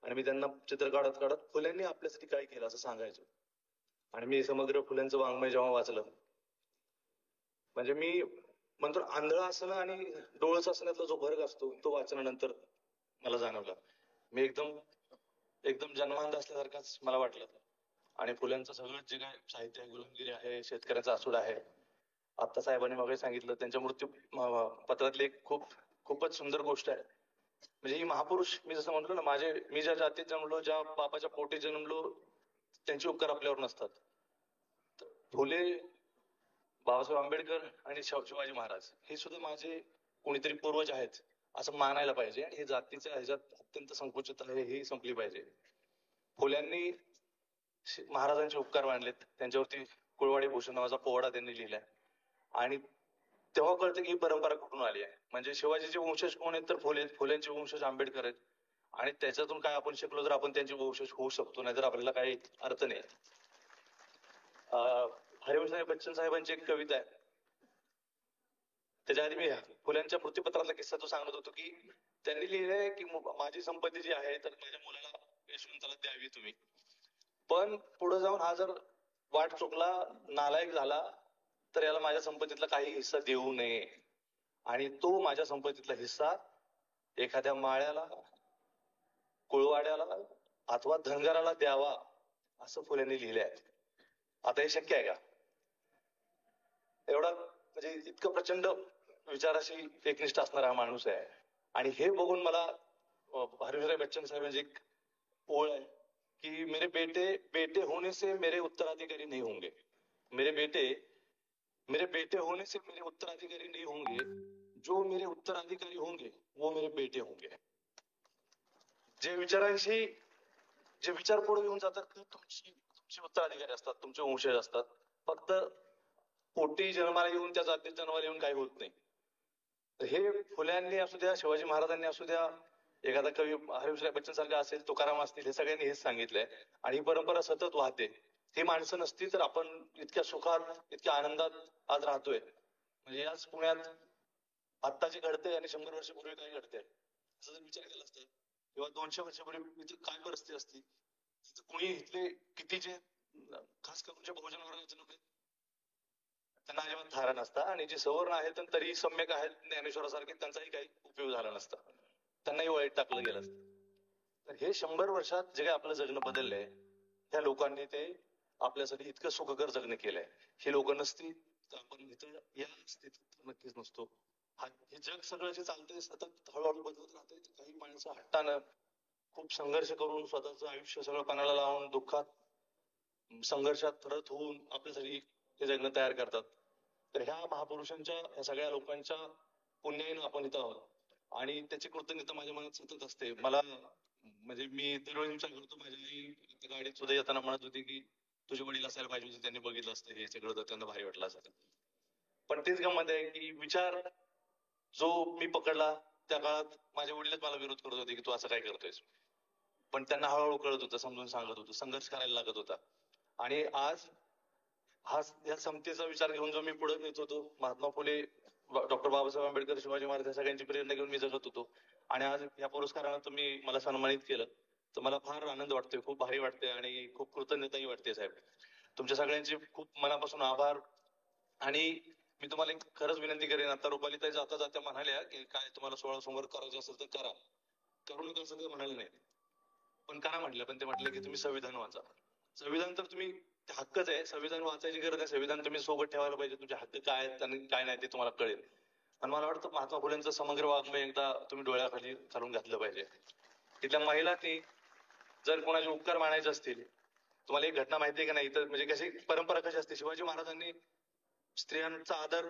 आणि मी त्यांना चित्र काढत काढत फुल्यांनी आपल्यासाठी काय केलं असं सांगायचो. आणि मी समग्र फुल्यांचं वाङ्मय जेव्हा वाचलं म्हणजे मी म्हणतो आंधळा असणं आणि डोळस असण्यातला जो फरक असतो तो वाचनानंतर मला जाणवला. मी एकदम जन्मांध असल्यासारखाच मला वाटलं. आणि फुल्यांचं सगळं जे काय साहित्य आहे, गुलामगिरी आहे, शेतकऱ्याचा आसूड आहे. आत्ता साहेबांनी मग सांगितलं त्यांच्या मृत्यू पत्रातली एक खूपच सुंदर गोष्ट आहे. म्हणजे ही महापुरुष मी जसं म्हणलो ना, मी ज्या जातीत जन्मलो, ज्या बापाच्या पोटी जन्मलो त्यांचे उपकार आपल्यावर नसतात. फुले, बाबासाहेब आंबेडकर आणि शिवाजी महाराज हे सुद्धा माझे कोणीतरी पूर्वज आहेत असं मानायला पाहिजे. आणि हे जातीच्या ह्याच्यात अत्यंत संकुचित आहे ही संपली पाहिजे. फुल्यांनी महाराजांचे उपकार मानलेत. त्यांच्यावरती कुळवाडी भूषण नावाचा पोवाडा त्यांनी लिहिलाय आणि तेव्हा कळतं की ही परंपरा कुठून आली आहे. म्हणजे शिवाजीचे वंशज कोण आहेत तर फुल्यांचे वंशज आंबेडकर आहेत. आणि त्याच्यातून काय आपण शिकलो तर आपण त्यांचे वंशज होऊ शकतो, नाहीतर आपल्याला काही अर्थ नाही. हरिवंश बच्चन साहेबांची एक कविता आहे, त्याच्या आधी मी फुल्यांच्या मृत्यूपत्रातला किस्सा तो सांगत होतो की त्यांनी लिहिलंय की माझी संपत्ती जी आहे तर माझ्या मुलाला यशवंताला द्यावी तुम्ही, पण पुढे जाऊन हा जर वाट चुकला, नालायक झाला तर याला माझ्या संपत्तीतला काही हिस्सा देऊ नये. आणि तो माझ्या संपत्तीतला हिस्सा एखाद्या माळ्याला कुळवाड्याला अथवा धनगराला द्यावा असं फुल्यांनी लिहिले आहे. आता हे शक्य आहे का? एवढा म्हणजे इतकं प्रचंड विचाराशी एकनिष्ठ असणारा हा माणूस आहे. आणि हे बघून मला हरिभाई बच्चन साहेबांची एक ओळ आहे की मेरे बेटे बेटे होने से मेरे उत्तराधिकारी नहीं होंगे, मेरे बेटे होने से मेरे उत्तराधिकारी नहीं होंगे, जो मेरे उत्तराधिकारी होंगे वो मेरे बेटे होंगे. जे विचारांशी जे विचार पुढे घेऊन जातात ते तुमचे उत्तराधिकारी असतात, तुमचे वंशज असतात. फक्त पोटी जन्माला येऊन त्या जातीत जन्माला येऊन काही होत नाही. हे फुल्यांनी असू द्या, शिवाजी महाराजांनी असू द्या, एखादा कवी हरिभाई बच्चन सारखा असेल, तुकाराम असतील, हे सगळ्यांनी हेच सांगितलंय. आणि ही परंपरा सतत वाहते. ही माणसं नसती तर आपण इतक्या सुखात, इतक्या आनंदात आज राहतोय. म्हणजे याच पुण्यात आता जे घडतंय आणि 100 वर्षापूर्वी काय घडतंय असं जर विचार केला असता किंवा 200 वर्षापूर्वी इथे काय परिस्थिती असती, तिथे कोणी इथले किती जे खास करून जे बहुजन वर्गाचे लोक आहेत त्यांना अजिबात थारा नसता. आणि जे सवर्ण आहेत तरी सम्यक आहेत ज्ञानेश्वरासारखे, त्यांचाही काही उपयोग झाला नसता, त्यांनाही वाईट टाकलं गेलं असतं. तर हे 100 वर्षात जे काही आपलं जगणं बदललंय, त्या लोकांनी ते आपल्यासाठी इतकं सुखकर जगणं केलंय. हे लोक नसती तर आपण इथं या स्थितीत नक्कीच नसतो. हे जग सगळं जे चालतंय सतत हळूहळू बदलत राहतंय. काही माणसं हट्टानं खूप संघर्ष करून स्वतःचं आयुष्य सगळं पणाला लावून दुःखात संघर्षात रत होऊन आपल्यासाठी हे जगणं तयार करतात. तर ह्या महापुरुषांच्या, ह्या सगळ्या लोकांच्या पुण्याईनं आपण इथं आहोत. आणि त्याची कृतज्ञता माझ्या मनात सतत असते. मला म्हणजे मी दरवेळी विचार करतो, माझी आई गाडीत सुद्धा येताना म्हणत होती की तुझे वडील असायला पाहिजे होते, त्यांनी बघितलं असतं हे सगळं तर त्यांना भारी वाटलं असतं. पण तेच गंमत आहे की विचार जो मी पकडला त्या काळात माझे वडीलच मला विरोध करत होते की तू असं काय करतोयस. पण त्यांना हळूहळू कळत होतं, समजून सांगत होतं, संघर्ष करायला लागत होता. आणि आज हा या समतेचा विचार घेऊन जो मी पुढे नेत होतो, महात्मा फुले, डॉक्टर बाबासाहेब आंबेडकर, शिवाजी महाराज या सगळ्यांची प्रेरणा घेऊन मी जगत होतो. आणि आज या पुरस्कारानं तुम्ही मला सन्मानित केलं तर मला फार आनंद वाटतोय, खूप भारी वाटतंय आणि खूप कृतज्ञताही वाटते. साहेब, तुमच्या सगळ्यांचे खूप मनापासून आभार. आणि मी तुम्हाला एक खरंच विनंती करेन, आता रुपालीताई जाता जाता म्हणाल्या की काय तुम्हाला 16 सोमवार करायचं असेल तर करा, करू नका असं काही म्हणाले नाही, पण करा म्हटलं. पण ते म्हटलं की तुम्ही संविधान वाचा. संविधान तर तुम्ही हक्कच आहे, संविधान वाचायची गरज आहे. संविधान तुम्ही सोबत ठेवायला पाहिजे. तुमचे हक्क काय आहेत आणि काय नाही ते तुम्हाला कळेल. आणि मला वाटतं महात्मा फुलेंचं समग्र वाङ्मय एकदा तुम्ही डोळ्याखाली घालून घातलं पाहिजे. तिथल्या महिलांनी जर कोणाचे उपकार मानायचे असतील, तुम्हाला एक घटना माहिती आहे का नाही, तर म्हणजे कशी परंपरा कशी असते, शिवाजी महाराजांनी स्त्रियांचा आदर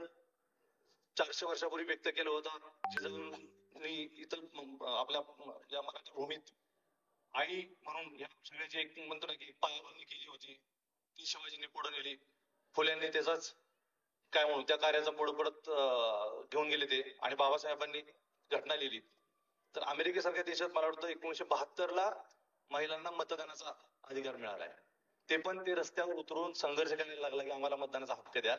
400 वर्षापूर्वी व्यक्त केला होता. जिजाऊंनी इथं आपल्या या मराठी भूमीत आई म्हणून या सगळ्याची एक म्हणतो ना की पायाभरणी केली होती, ती शिवाजींनी पुढे नेली. फुल्यांनी त्याचाच काय म्हणून त्या कार्याचा पुढे पडत घेऊन गेले ते. आणि बाबासाहेबांनी घटना लिहिली. तर अमेरिकेसारख्या देशात मला वाटतं 1972 ला महिलांना मतदानाचा अधिकार मिळालाय. ते पण ते रस्त्यावर उतरून संघर्ष करायला लागला की आम्हाला मतदानाचा हक्क द्या.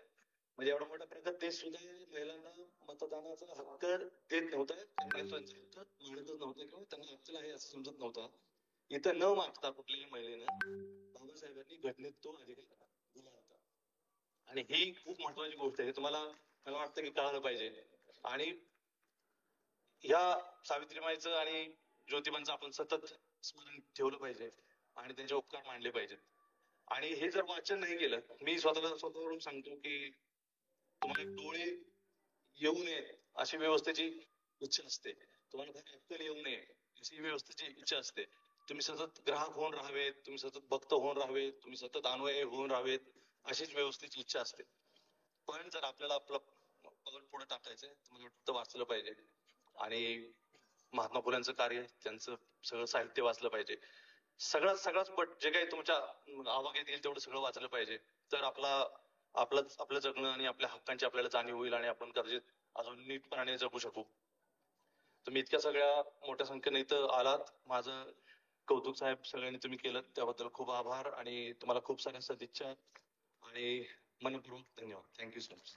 म्हणजे एवढा मोठा प्रगत देश सुद्धा महिलांना मतदानाचा हक्क देत नव्हता, मानतच नव्हता किंवा त्यांना हक्क आहे असं समजत नव्हता. इथं न मागता कुठल्याही महिलेनं बाबासाहेबांनी घटनेत तो अधिकार दिला होता. आणि ही खूप महत्वाची गोष्ट आहे, तुम्हाला मला वाटतं की कळालं पाहिजे. आणि ह्या सावित्रीमाईचं आणि ज्योतिबांचं आपण सतत स्मरण ठेवलं पाहिजे आणि त्यांचे उपकार मानले पाहिजेत. आणि हे जर वाचन नाही केलं, मी स्वतःवरून सांगतो की तुम्हाला डोळे येऊ नयेत अशी व्यवस्थेची इच्छा असते, तुम्हाला काही अक्कल येऊ नये अशी व्यवस्थेची इच्छा असते. तुम्ही सतत ग्राहक होऊन राहावेत, तुम्ही सतत भक्त होऊन राहावेत, तुम्ही सतत अन्वय होऊन राहावेत अशीच व्यवस्थेची इच्छा असते. पण जर आपल्याला आपलं पाऊल पुढे टाकायचंय तर मला वाटतं वाचलं पाहिजे. आणि महात्मा फुल्यांचं कार्य, त्यांचं सगळं साहित्य वाचलं पाहिजे. सगळंच पट जे काही तुमच्या आवाक्यात येईल तेवढं सगळं वाचलं पाहिजे. तर आपलं जगणं आणि आपल्या हक्कांची आपल्याला जाणीव होईल आणि आपण गरजेत अजून नीटपणाने जगू शकू. तुम्ही इतक्या सगळ्या मोठ्या संख्येने इथं आलात, माझं कौतुक साहेब सगळ्यांनी तुम्ही केलं त्याबद्दल खूप आभार आणि तुम्हाला खूप साऱ्या सदिच्छा आणि मनपूर्वक धन्यवाद. Thank you so much.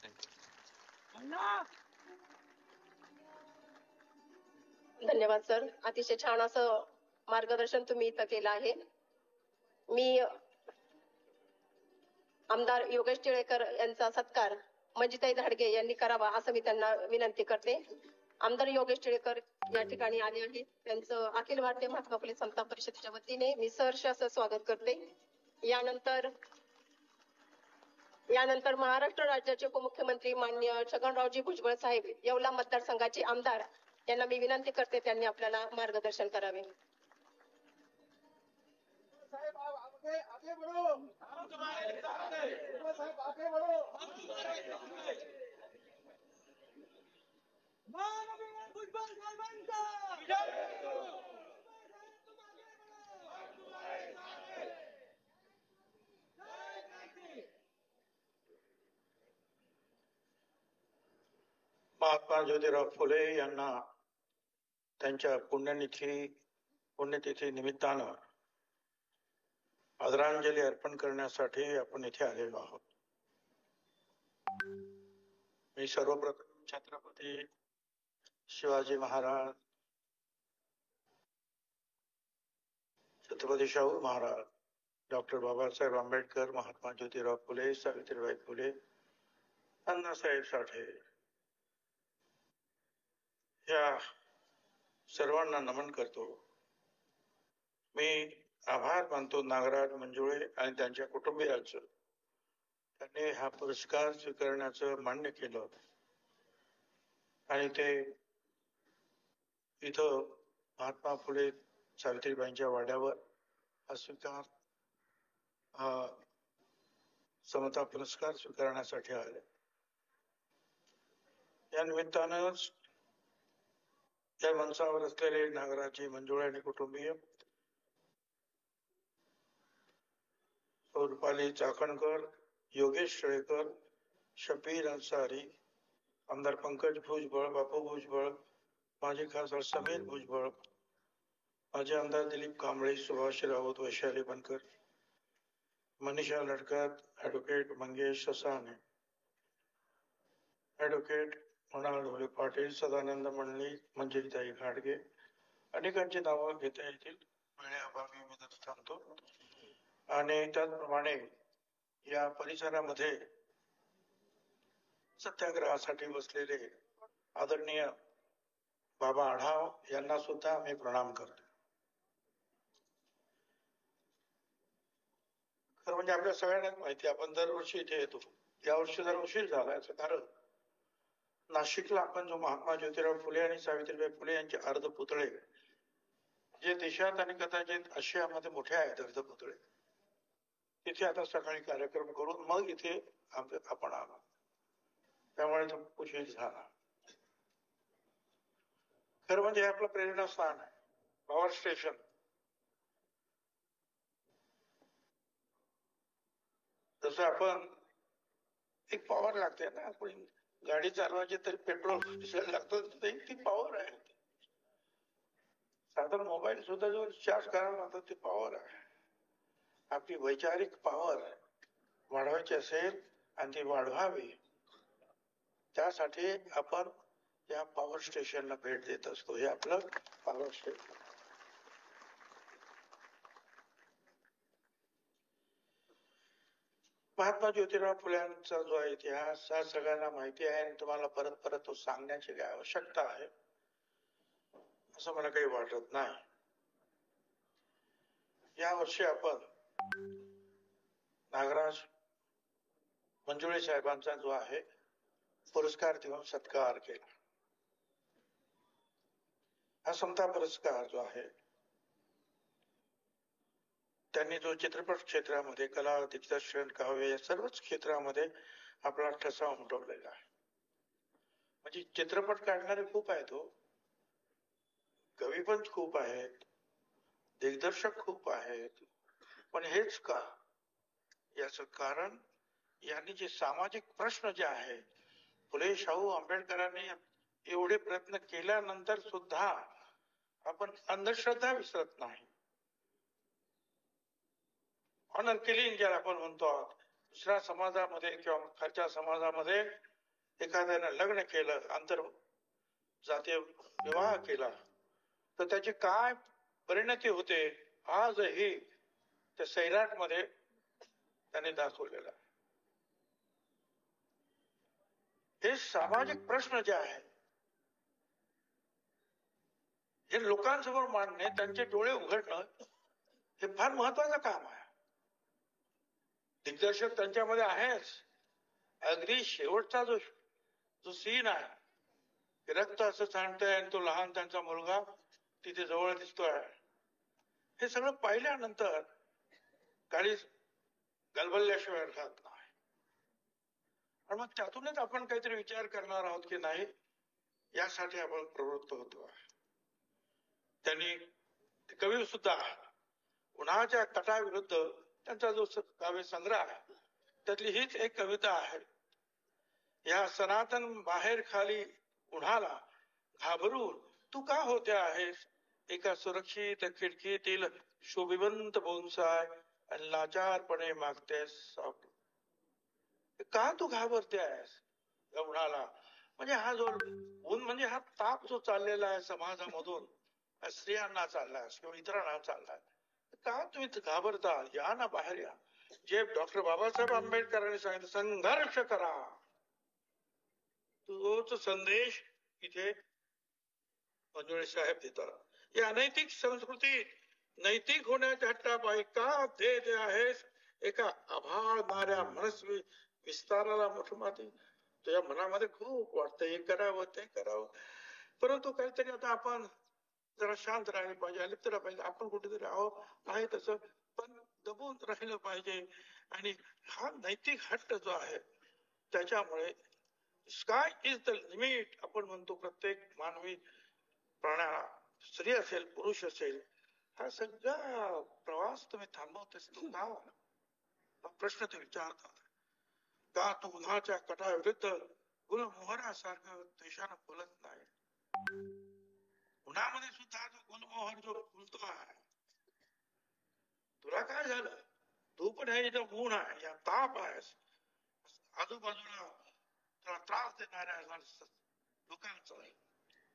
धन्यवाद सर, अतिशय छान असं मार्गदर्शन तुम्ही इथं केलं आहे. मी आमदार योगेश टिळेकर यांचा सत्कार मंजिताई धाडगे यांनी करावा असं मी त्यांना विनंती करते. आमदार योगेश टिळेकर या ठिकाणी आले आहेत. त्यांचं अखिल भारतीय महात्मा फुले समता परिषदेच्या वतीने मी सहर्ष असं स्वागत करते. यानंतर महाराष्ट्र राज्याचे उपमुख्यमंत्री माननीय छगनरावजी भुजबळ साहेब येवला मतदारसंघाचे आमदार यांना मी विनंती करते त्यांनी आपल्याला मार्गदर्शन करावे. महात्मा ज्योतिराव फुले यांना त्यांच्या पुण्यतिथी निमित्तानं आदरांजली अर्पण करण्यासाठी आपण इथे आलेलो आहोत. मी सर्वप्रथम छत्रपती शिवाजी महाराज, छत्रपती शाहू महाराज, डॉक्टर बाबासाहेब आंबेडकर, महात्मा ज्योतिराव फुले, सावित्रीबाई फुले, अण्णासाहेब साठे या सर्वांना नमन करतो. मी आभार मानतो नागराज मंजुळे आणि त्यांच्या कुटुंबियांचं. त्यांनी हा पुरस्कार स्वीकारण्याचं मान्य केलं आणि ते इथं महात्मा फुले सावित्रीबाईंच्या वाड्यावर हा समता पुरस्कार स्वीकारण्यासाठी आले. या निमित्तानं या मंचावर असलेले नागराजी मंजुळे आणि कुटुंबीय, रुपाली चाकणकर, योगेश टिळेकर, शबीर अन्सारी, आमदार पंकज भुजबळ, बापू भुजबळ, माजी खासदार समीर भुजबळ, माजी आमदार दिलीप कांबळे, सुभाष राऊत, वैशाली बनकर, मनीषा लडकत, ऍडव्होकेट मंगेश ससाने, ऍडव्होकेट मृणाल ढोले पाटील, सदानंद मंडळी, मंजिरीताई घाडगे, अनेकांची नावं घेता येतील. वेळेअभावी मी त्यात थांबतो. आणि त्याचप्रमाणे या परिसरामध्ये सत्याग्रहासाठी बसलेले आदरणीय बाबा आढाव यांना सुद्धा मी प्रणाम करतो. खरं म्हणजे आपल्या सगळ्यांनाच माहिती, आपण दरवर्षी इथे येतो. यावर्षी जर उशीर झाला याचं कारण नाशिकला आपण जो महात्मा ज्योतिराव फुले आणि सावित्रीबाई फुले यांचे अर्धपुतळे, जे देशात आणि कदाचित आशियामध्ये मोठे आहेत अर्धपुतळे, तिथे आता सकाळी कार्यक्रम करून मग इथे आपण आलो. त्यामुळे तो उशीर झाला. खरं म्हणजे हे आपलं प्रेरणास्थान आहे, पॉवर स्टेशन. जसं आपण एक पॉवर लागते ना, आपण गाडी चालवायची तरी पेट्रोल लागतं, ती पॉवर आहे. साधारण मोबाईल सुद्धा जो चार्ज करायला लागतो ती पॉवर आहे. आपली वैचारिक पॉवर वाढवायची असेल आणि ती वाढवावी, त्यासाठी आपण या पॉवर स्टेशनला भेट देत असतो. हे आपलं पॉवर स्टेशन. महात्मा ज्योतिराव फुल्यांचा जो इतिहास हा सगळ्यांना माहिती आहे आणि तुम्हाला परत परत तो सांगण्याची काय आवश्यकता आहे असं मला काही वाटत नाही. या वर्षी आपण नागराज मंजुळे साहेबांचा जो आहे पुरस्कार देऊन सत्कार केला. हा समता पुरस्कार जो आहे त्यांनी जो चित्रपट क्षेत्रामध्ये कला, दिग्दर्शन, काव्य या सर्वच क्षेत्रामध्ये आपला ठसा उमटवलेला आहे. म्हणजे चित्रपट काढणारे खूप आहेत हो, कवी पण खूप आहेत, दिग्दर्शक खूप आहेत, पण हेच का? याचं कारण यांनी जे सामाजिक प्रश्न जे आहे, फुले शाहू आंबेडकरांनी एवढे प्रयत्न केल्यानंतर सुद्धा आपण अंधश्रद्धा विसरत नाही. ऑनर किलिंग ज्याला आपण म्हणतो, दुसऱ्या समाजामध्ये किंवा खालच्या समाजामध्ये एखाद्यानं लग्न केलं, आंतर जातीय विवाह केला, तर त्याची काय परिणती होते आजही त्या सैराट मध्ये त्यांनी दाखवलेला. हे सामाजिक प्रश्न जे आहे हे लोकांसमोर मांडणे, त्यांचे डोळे उघडणं हे फार महत्वाचं काम आहे. दिग्दर्शक त्यांच्यामध्ये आहेच. अगदी शेवटचा जो सीन आहे, रक्त असं सांडतंय आणि तो लहान त्यांचा मुलगा तिथे जवळ दिसतोय, हे सगळं पाहिल्यानंतर काही गलबलल्याशिवाय राहत नाही. आणि मग त्यातूनच आपण काहीतरी विचार करणार आहोत की नाही, यासाठी आपण प्रवृत्त होतो. त्यांनी कवी सुद्धा उन्हाच्या कटाविरुद्ध त्यांचा जो काव्य संग्रह आहे त्यातली हीच एक कविता आहे. या सनातन बाहेर खाली उन्हाला घाबरून तू का होते आहेस, एका सुरक्षित खिडकीतील शोभिवंत बोनसाय आणि लाचारपणे मागतेस सावली. का तू घाबरते आहेस या उन्हाला? म्हणजे हा जो ऊन म्हणजे हा ताप जो चाललेला आहे समाजामधून स्त्रियांना चाललाय किंवा इतरांना चाललाय, का तुम्ही घाबरता? या ना बाहेर या. जे डॉक्टर बाबासाहेब आंबेडकरांनी सांगितलं, संघर्ष करा, तोच संदेश इथे मंजुळे साहेब देतात. या अनैतिक संस्कृतीत नैतिक होण्याच्या हट्टापायी का देत आहेस एका आभाळणाऱ्या मनस्वी विस्ताराला मोठमाती? तुझ्या मनामध्ये खूप वाटतं हे करावं ते करावं, परंतु काहीतरी आता आपण जरा शांत राहिले पाहिजे, अलिप्त राहिलं पाहिजे. आपण कुठेतरी आहोत आहे तसं, पण दबून राहिलं पाहिजे. आणि हा नैतिक हट्ट जो आहे त्याच्यामुळे स्काय इज द लिमिट आपण म्हणतो. प्रत्येक मानवी प्राण्याला, स्त्री असेल पुरुष असेल, हा सगळा प्रवास तुम्ही थांबवत असतो का? हा प्रश्न ते विचारतात. का तू उन्हाच्या कटाविरुद्ध गुलमोहरासारखं देशानं फुलत नाही? उन्हामध्ये सुद्धा जो गुलमोहर जो फुलतो आहे, तुला काय झालं? तू पण हे जे ऊन आहे, या ताप आहेस, आजूबाजूला तुला त्रास देणाऱ्या लोकांचा,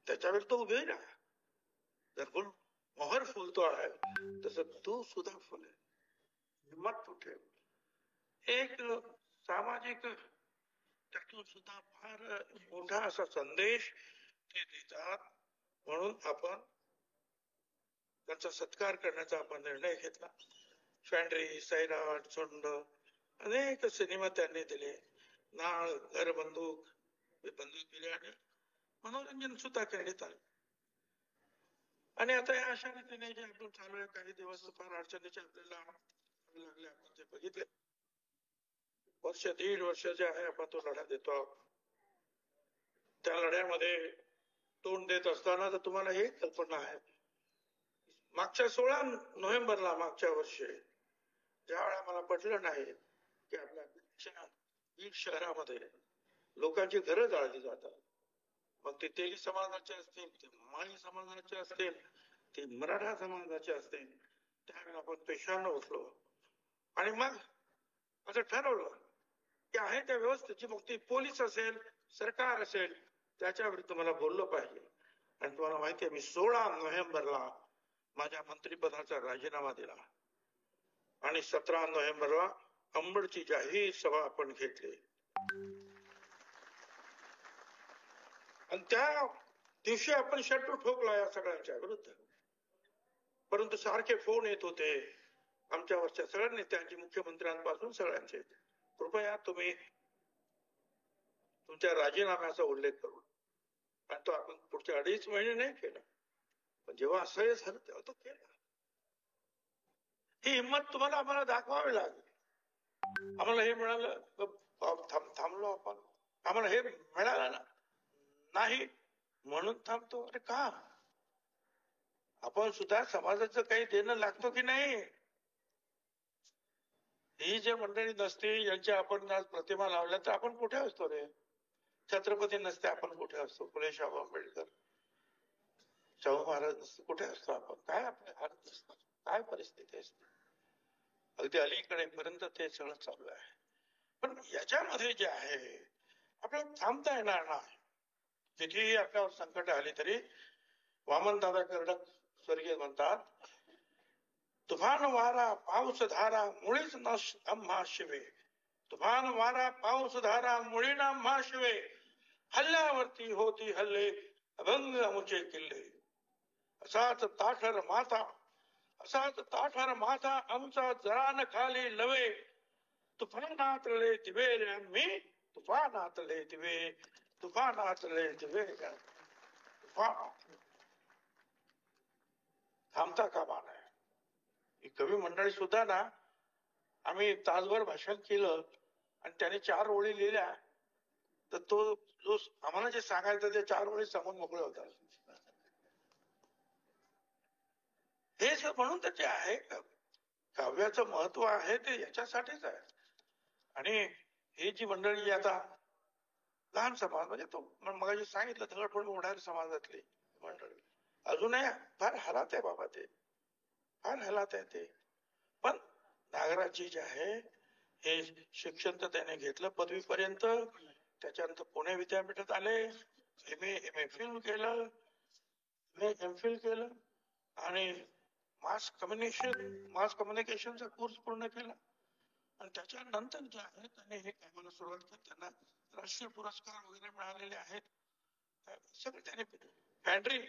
त्याच्यावर तो उभे राहा. जर गुलमोहर फुलतो आहे तसं तू सुद्धा फुले, हिम्मत तू ठेव. एक सामाजिक त्यातून सुद्धा फार मोठा असा संदेश ते देतात. म्हणून आपण त्यांचा सत्कार करण्याचा आपण निर्णय घेतला. फॅन्ड्री, सैराट, झुंड अनेक सिनेमा त्यांनी दिले. नाळ, घर बंदूक दिले आणि मनोरंजन सुद्धा करण्यात आले. आणि आता या अशा रीतीने जे आपण चालू आहे, काही दिवस फार अडचणीचे आपल्याला लागले, आपण ते बघितले. वर्ष दीड वर्ष जे आहे आपण तो लढा देतो आहोत. त्या लढ्यामध्ये तोंड देत असताना तर तुम्हाला हे कल्पना आहे, मागच्या 16 नोव्हेंबरला मागच्या वर्षी ज्या वेळा मला पटलं नाही की आपल्या बीड शहरामध्ये लोकांची घरं जाळली जातात, मग ते तेली समाजाचे असतील, ते माळी समाजाचे असतील, ते मराठा समाजाचे असतील, त्यावेळेला आपण पेशानं उठलो आणि मग असं ठरवलं की आहे त्या व्यवस्थेची मुक्ती, पोलीस असेल, सरकार असेल, त्याच्या विरुद्ध मला बोललं पाहिजे. आणि तुम्हाला माहिती आहे, मी 16 नोव्हेंबरला माझ्या मंत्रिपदाचा राजीनामा दिला आणि 17 नोव्हेंबरला अंबडची जाहीर सभा आपण घेतली. आणि त्या दिवशी आपण शट्टू ठोकला या सगळ्यांच्या विरुद्ध. परंतु सारखे फोन येत होते आमच्यावरच्या सगळ्या नेत्यांची, मुख्यमंत्र्यांपासून सगळ्यांचे, कृपया तुम्ही तुमच्या राजीनाम्याचा उल्लेख करू. आणि तो आपण पुढच्या 2.5 महिने नाही केला, पण जेव्हा असह्य झालं तेव्हा तो केला. ही हिंमत तुम्हाला आम्हाला दाखवावी लागेल. आम्हाला हे मिळालं, थांबलो आपण. आम्हाला हे मिळालं ना नाही म्हणून थांबतो. अरे का? आपण सुद्धा समाजाचं काही देणं लागतो की नाही? ही जे मंडळी नसते, यांच्या आपण आज प्रतिमा लावल्या तर आपण कुठे असतो रे? छत्रपती नसते आपण कुठे असतो? फुले शाहू आंबेडकर, शाहू महाराज नसते कुठे असतो आपण? काय आपले हात असतात, काय परिस्थिती असते? अगदी अलीकडे पर्यंत ते सगळं चालू आहे. पण याच्यामध्ये जे आहे आपल्याला थांबता येणार नाही. कितीही आपल्यावर संकट आली तरी वामनदादा कर्डक स्वर्गीय म्हणतात, तुफान वारा पाऊस धारा मुळीच न आम्हा शिवे, तुफान वारा पाऊस धारा मुळी न आम्हा शिवे, हल्ल्यावरती होती हल्ले अभंग अमुचे किल्ले. असाच ताठर माथा, असाच ताठर माथा आमचा जरा न खाली लवे, तुफानातले दिवे रे आम्ही, तुफानातले दिवे, तुफानातले दिवे, तुफान थांबता कामा नये. ही कवी मंडळी सुद्धा ना, आम्ही तासभर भाषण केलं आणि त्याने 4 ओळी लिहिल्या, तर तो जो आम्हाला जे सांगायचं ते 4 ओळी सांगून मोकळे होतात. हे म्हणून तर जे आहे काव्याचं महत्व आहे ते याच्यासाठीच आहे. आणि ही जी मंडळी आता लहान समाज म्हणजे तो मगाशी सांगितलं दगडफोड मोडायर समाजातली मंडळी अजूनही फार हालात आहे बाबा, ते फार हालात आहे ते. पण नागराजी जे आहे हे शिक्षण तर त्याने घेतलं पदवीपर्यंत, त्याच्यानंतर पुणे विद्यापीठात आले, एम.ए. केलं, एम.फिल केलं आणि मास कम्युनिकेशनचा कोर्स पूर्ण केला. आणि त्याच्यानंतर जे आहे त्याने हे कामाला सुरुवात केली. त्यांना राष्ट्रीय पुरस्कार वगैरे मिळालेले आहेत. सगळं त्याने पॅन्ट्री,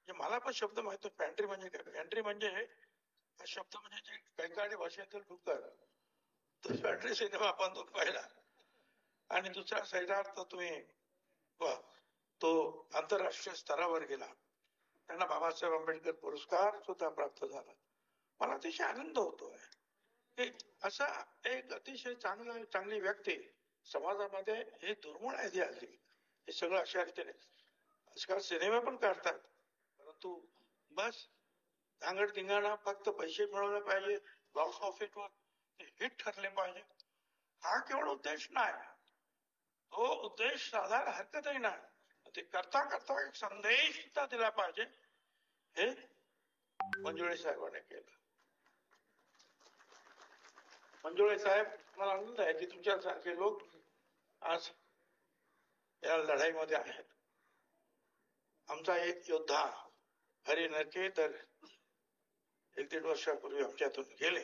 मला पण शब्द माहिती पॅन्ट्री म्हणजे काय. पॅन्ट्री म्हणजे हा शब्द म्हणजे जे कैकाडी भाषेतील डुक्कर, तो पॅन्ट्री सिनेमा आपण तो पाहिला. आणि दुसऱ्या साईडार्थ तुम्ही तो आंतरराष्ट्रीय स्तरावर गेला, त्यांना बाबासाहेब आंबेडकर पुरस्कार सुद्धा प्राप्त झाला. मला अतिशय आनंद होतोय. असा एक अतिशय चांगली व्यक्ती समाजामध्ये हे दुर्मिळ आहे. हल्ली हे सगळं अशा रीतीने आजकाल सिनेमा पण काढतात, परंतु बस धांगड धिंगाणा, फक्त पैसे मिळवले पाहिजे, बॉक्स ऑफिसवर हिट ठरले पाहिजे, हा केवळ उद्देश नाही. तो उद्देश साधायला हरकतही नाही. ते करता करता एक संदेश सुद्धा दिला पाहिजे. हे मंजुळे साहेबांनी केलं. मंजुळे साहेब, मला आनंद आहे की तुमच्यासारखे लोक आज या लढाईमध्ये आहेत. आमचा एक योद्धा हरी नरके तर 1-1.5 वर्षापूर्वी आमच्यातून गेले.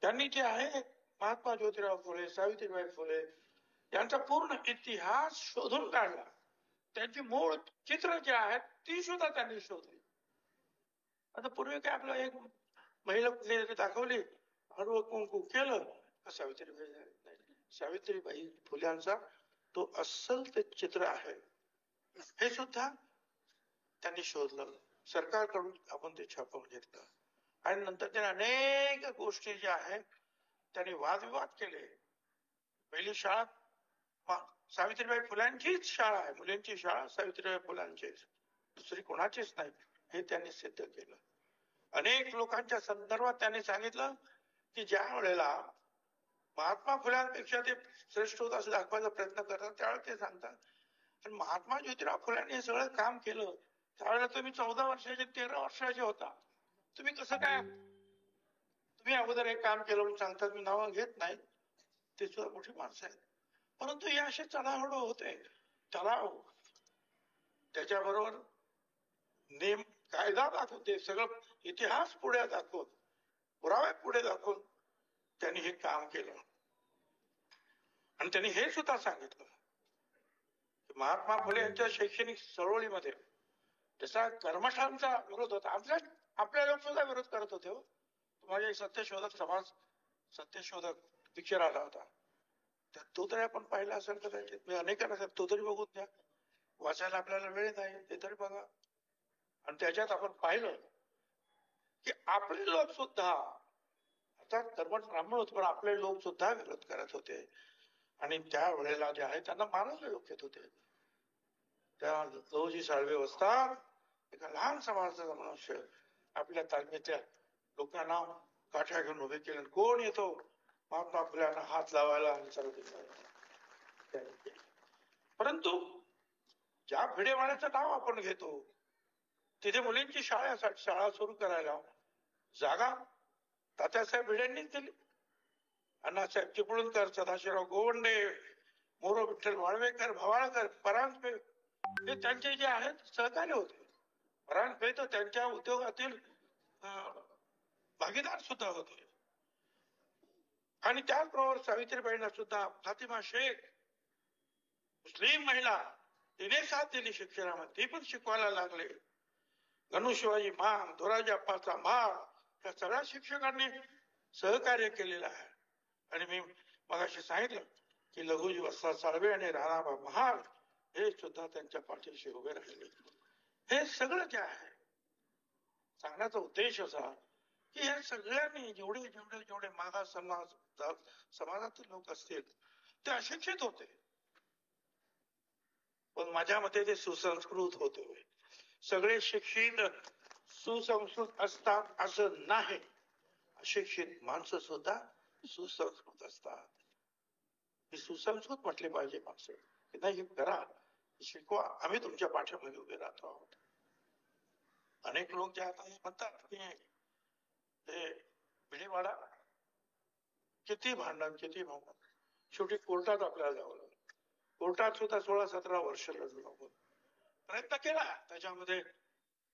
त्यांनी जे आहे महात्मा ज्योतिराव फुले, सावित्रीबाई फुले यांचा पूर्ण इतिहास शोधून काढला. त्यांची मूळ चित्र जे आहेत ती सुद्धा त्यांनी शोधली. आता पूर्वी काय आपलं एक महिला कुठली दाखवली, हळू कुंकू केलं, सावित्रीबाई फुल्यांचा तो अस्सल ते चित्र आहे. हे सुद्धा त्यांनी शोधलं. सरकारकडून आपण ते छापून घेतलं आणि नंतर त्याने अनेक गोष्टी ज्या आहेत त्यांनी वादविवाद केले. पहिली शाळा सावित्रीबाई फुल्यांचीच शाळा आहे, मुलींची शाळा सावित्रीबाई फुल्यांचीच, दुसरी कोणाचीच नाही, हे त्यांनी सिद्ध केलं. अनेक लोकांच्या संदर्भात त्यांनी सांगितलं की ज्या वेळेला महात्मा फुल्यांपेक्षा ते श्रेष्ठ होत असं दाखवायचा प्रयत्न करतात, त्यावेळेला ते सांगतात आणि महात्मा ज्योतिराव फुल्यांनी हे सगळं काम केलं त्यावेळेला तुम्ही 14 वर्षाचे 13 वर्षाचे होता, तुम्ही कसं काय, तुम्ही अगोदर एक काम केलं म्हणून सांगतात. मी नावं घेत नाही, ते सुद्धा मोठी माणसं आहेत. परंतु हे असे चढाओढ होते. त्याला त्याच्याबरोबर नेम कायदा दाखवून ते सगळं इतिहास पुढे दाखवून, पुरावे पुढे दाखवून त्यांनी हे काम केलं. आणि त्यांनी हे सुद्धा सांगितलं की महात्मा फुले यांच्या शैक्षणिक चळवळीमध्ये जसा कर्मठांचा विरोध होता, आपल्या लोक सुद्धा विरोध करत होते. माझ्या सत्यशोधक समाज, सत्यशोधक पिक्चर आला होता, तर तो तरी आपण पाहिला असेल कदाचित. मी अनेकांना सांगतो तो तरी बघून द्या, वाचायला आपल्याला वेळ नाही, ते तरी बघा. आणि त्याच्यात आपण पाहिलं की आपले लोक सुद्धा, आता कर्मठ ब्राह्मण होते पण आपले लोक सुद्धा विरोध करत होते. आणि त्या वेळेला जे आहे त्यांना मारायला लोक येत होते. त्या लहुजी साळवे असतात, एका लहान समाजाचा मनुष्य आपल्या तालमीतल्या लोकांना काठ्या घेऊन उभे केले. कोण येतो महात्मा फुल्यांना हात लावायला आणि सर्व. परंतु ज्या भिडेवाड्याचं नाव आपण घेतो तिथे मुलींची शाळा सुरू करायला जागा तात्यासाहेब भिडेंनीच दिली. अण्णासाहेब चिपळूणकर, सदाशिवराव गोवंडे, मोरो विठ्ठल वाळवेकर, भवाळकर, परांजपे हे त्यांचे जे आहेत सहकारी होते. परांजपे तर त्यांच्या उद्योगातील भागीदार सुद्धा होते. आणि त्याचबरोबर सावित्रीबाईंना सुद्धा फातिमा शेख, मुस्लिम महिला, तिने साथ दिली शिक्षणामध्ये, ती पण शिकवायला लागले. गणू शिवाजी महाग, धोराजी अप्पाचा महाग या सगळ्या शिक्षकांनी सहकार्य केलेलं आहे. आणि मी मगाशी सांगितलं की लघुजी वस्ता साळवे आणि राणाबा महाग हे सुद्धा त्यांच्या पाठीशी उभे राहिले. हे सगळं जे आहे सांगण्याचा उद्देश असा की या सगळ्यांनी जेवढे मागास समाजातील लोक असतील ते अशिक्षित होते, पण माझ्या मते ते सुसंस्कृत होते. सगळे शिक्षित सुसंस्कृत असतात असं नाही. अशिक्षित माणसं सुद्धा सुसंस्कृत असतात. ही सुसंस्कृत म्हटले पाहिजे माणसं की नाही करा, शिकवा, आम्ही तुमच्या पाठीमागे उभे राहतो आहोत. अनेक लोक जे आता म्हणतात की हे भिडेवाडा किती भांडण, शेवटी कोर्टात आपल्याला जावं लागलं. कोर्टात सुद्धा 16-17 वर्ष लढलो. प्रयत्न केला त्याच्यामध्ये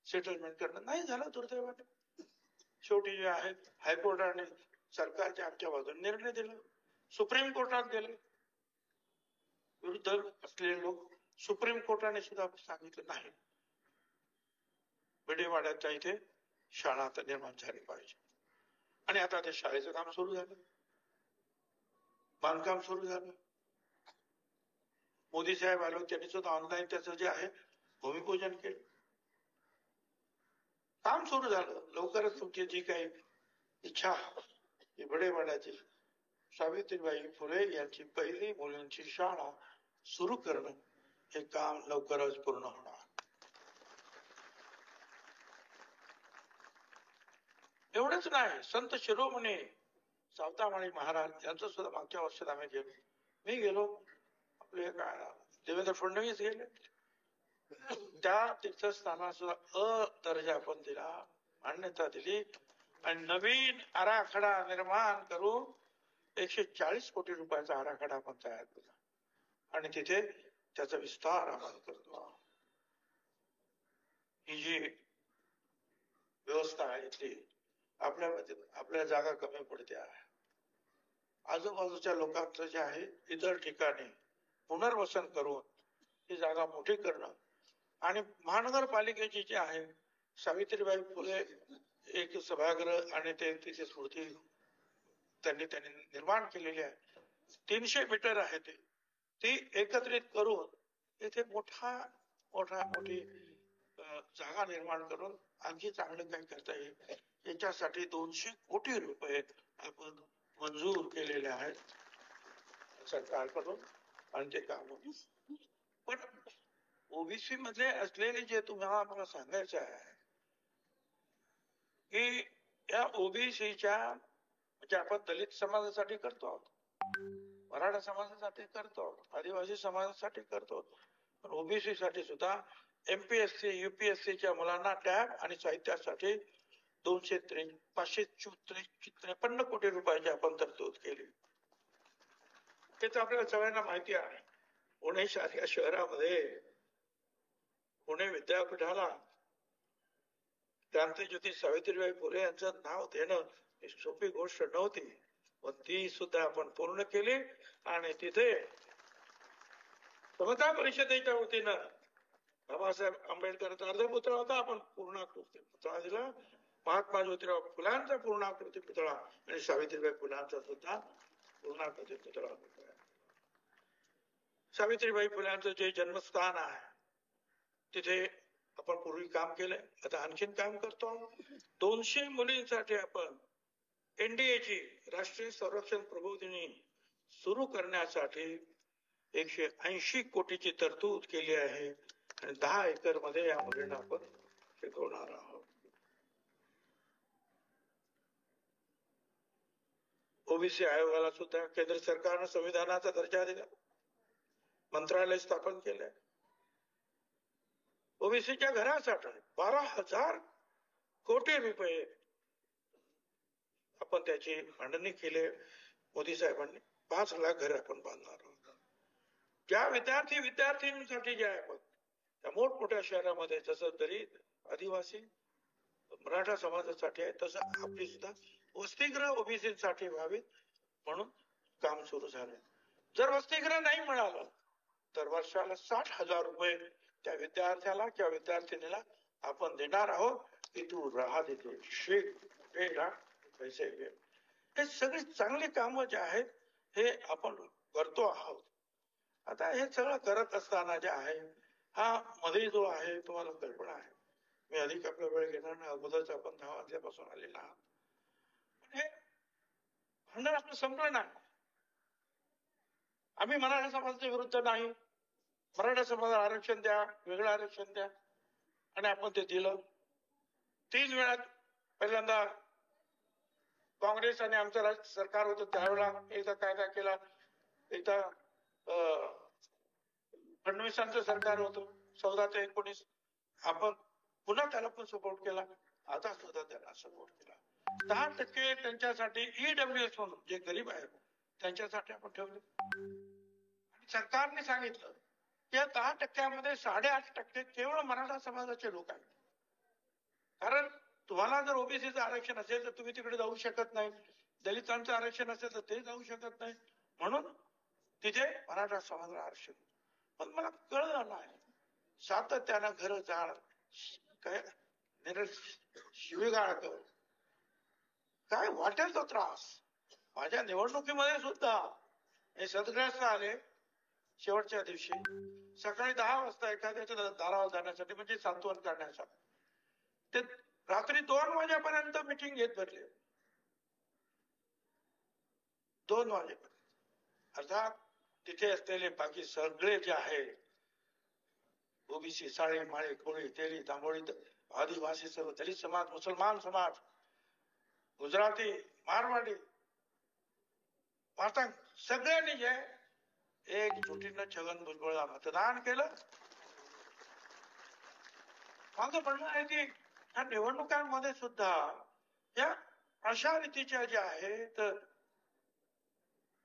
सेटलमेंट करणं, नाही झालं दुर्दैवाने. शेवटी जे आहे हायकोर्टाने सरकारच्या आमच्या बाजूने निर्णय दिला. सुप्रीम कोर्टात गेले विरुद्ध असलेले लोक. सुप्रीम कोर्टाने सुद्धा सांगितलं नाही, भिडेवाड्याच्या इथे शाळा आता निर्माण झाली पाहिजे. आणि आता त्या शाळेचं काम सुरू झालं, बांधकाम सुरू झालं. मोदी साहेब आलो, त्यांनी सुद्धा ऑनलाईन त्याचं जे आहे भूमिपूजन केलं. काम सुरू झालं. लवकरच तुमची जी काही इच्छा भिडेवाड्याची सावित्रीबाई फुले यांची पहिली मुलींची शाळा सुरू करणं हे काम लवकरच पूर्ण होणार. एवढंच नाही, संत शिरोमणी सावतामाळी महाराज यांचं सुद्धा मागच्या वर्षात आम्ही गेलो. मी गेलो, आपले देवेंद्र फडणवीस गेले. त्या तीर्थस्थानाला सुद्धा अ दर्जा आपण दिला, मान्यता दिली आणि नवीन आराखडा निर्माण करून 140 कोटी रुपयाचा आराखडा आपण तयार केला आणि तिथे त्याचा विस्तार आपण करतो. ही जी व्यवस्था आहे इथली आपल्या जागा कमी पडते आहे. आजूबाजूच्या लोकांचं जे आहे इतर ठिकाणी पुनर्वसन करून ही जागा मोठी करणं आणि महानगरपालिकेची जी आहे सावित्रीबाई फुले एक सभागृह आणि ते तिची स्मृती त्यांनी निर्माण केलेली आहे. 300 मीटर आहे ती एकत्रित करून इथे मोठी जागा निर्माण करून आणखी चांगलं काही करता येईल. याच्यासाठी 200 कोटी रुपये आपण मंजूर केलेले आहेत सरकारकडून आणि ते काम होईल. पण ओबीसी मध्ये असलेले जे तुम्हाला मला सांगायचं आहे की या ओबीसीच्या म्हणजे आपण दलित समाजासाठी करतो आहोत, मराठा समाजासाठी करतो आहोत, आदिवासी समाजासाठी करतो, पण ओबीसी साठी सुद्धा एमपीएससी युपीएससीच्या मुलांना टॅब आणि साहित्यासाठी 553 कोटी रुपयाची आपण तरतूद केली. हे तर आपल्याला सगळ्यांना माहिती आहे. पुणे शहरामध्ये पुणे विद्यापीठाला क्रांतीज्योती सावित्रीबाई फुले यांचं नाव देणं ही सोपी गोष्ट नव्हती, पण ती सुद्धा आपण पूर्ण केली. आणि तिथे समता परिषदेच्या वतीनं बाबासाहेब आंबेडकरांचा अर्धपुतळा होता, आपण पूर्णाकृती पुतळा दिला. महात्मा ज्योतिराव फुलांचा पूर्णाकृती पुतळा आणि सावित्रीबाई फुलांचा सुद्धा पूर्णाकृती पुतळा होता. सावित्रीबाई फुलांचं जे जन्मस्थान आहे तिथे आपण पूर्वी काम केलंय, आता आणखीन काम करतो. 200 मुलींसाठी आपण एनडीएची राष्ट्रीय संरक्षण प्रबोधिनी सुरू करण्यासाठी 180 कोटीची तरतूद केली आहे आणि 10 एकर मध्ये या मुलींना आपण शिकवणार आहोत. ओबीसी आयोगाला सुद्धा केंद्र सरकारनं संविधानाचा दर्जा दिला, मंत्रालय स्थापन केलंय. ओबीसीच्या घरासाठी 12,000 कोटी रुपये आपण त्याची मांडणी केली. मोदी साहेबांनी 5 लाख घर आपण बांधणार आहोत. ज्या विद्यार्थ्यांसाठी जे आहे आपण त्या मोठमोठ्या शहरामध्ये जसं दलित आदिवासी मराठा समाजासाठी आहे तसं आपली सुद्धा वसतिगृह ओबीसीसाठी व्हावीत म्हणून काम सुरू झालं. जर वसतिगृह नाही मिळालं तर वर्षाला 60,000 रुपये त्या विद्यार्थ्याला किंवा विद्यार्थिनीला आपण देणार आहोत की तू राहा देते शिक कुठे राहा पैसे घे. हे सगळी चांगली कामं जे आहेत हे आपण करतो आहोत. आता हे सगळं करत असताना जे आहे हा मध्ये जो आहे तुम्हाला कल्पना आहे, मी अधिक आपला वेळ घेणार नाही, अगोदरच आपण 10 वाजल्यापासून आलेला आहात. पण हे भांडण आपलं संपलं नाही. आम्ही मराठा समाजाच्या विरुद्ध नाही. मराठा समाजाला आरक्षण द्या, वेगळं आरक्षण द्या, आणि आपण ते दिलं. 3 वेळा पहिल्यांदा काँग्रेस आणि आमचं राज्य सरकार होतं त्यावेळेला एकदा कायदा केला, एकदा फडणवीसांचं सरकार होतं 14 ते 19, आपण पुन्हा त्याला पण सपोर्ट केला, आता सुद्धा त्याला सपोर्ट केला. 10% त्यांच्यासाठी ईडब्ल्यूएस म्हणून जे गरीब आहेत त्यांच्यासाठी आपण ठेवले. आणि सरकारने सांगितलं की या 10%मध्ये 8.5% केवळ मराठा समाजाचे लोक आहेत. कारण तुम्हाला जर ओबीसीचं आरक्षण असेल तर तुम्ही तिकडे जाऊ शकत नाही, दलितांचं आरक्षण असेल तर ते जाऊ शकत नाही, म्हणून तिथे मराठा समाजाला आरक्षण. पण मला कळलं नाही, सातत्यानं घर जाण काय शिवीगाळ कर, काय वाटेल तो त्रास. माझ्या निवडणुकीमध्ये सुद्धा हे सदग्रस्त आले शेवटच्या दिवशी सकाळी 10 वाजता एखाद्याच्या दारावर जाण्यासाठी, म्हणजे सांत्वन करण्यासाठी. ते रात्री 2 वाजेपर्यंत मिटिंग घेत बसले, 2 वाजेपर्यंत. अर्थात तिथे असलेले बाकी सगळे जे आहेत ओबीसी, साळे, माळे, कोळी, तेली, तांबोळी, आदिवासी, सर्व दलित समाज, मुसलमान समाज, गुजराती, मारवाडी, मातांग, सगळ्यांनी जे एकजुटीनं छगन भुजबळला मतदान केलं. माझं म्हणणं आहे की ह्या निवडणुकांमध्ये सुद्धा या अशा रीतीच्या ज्या आहेत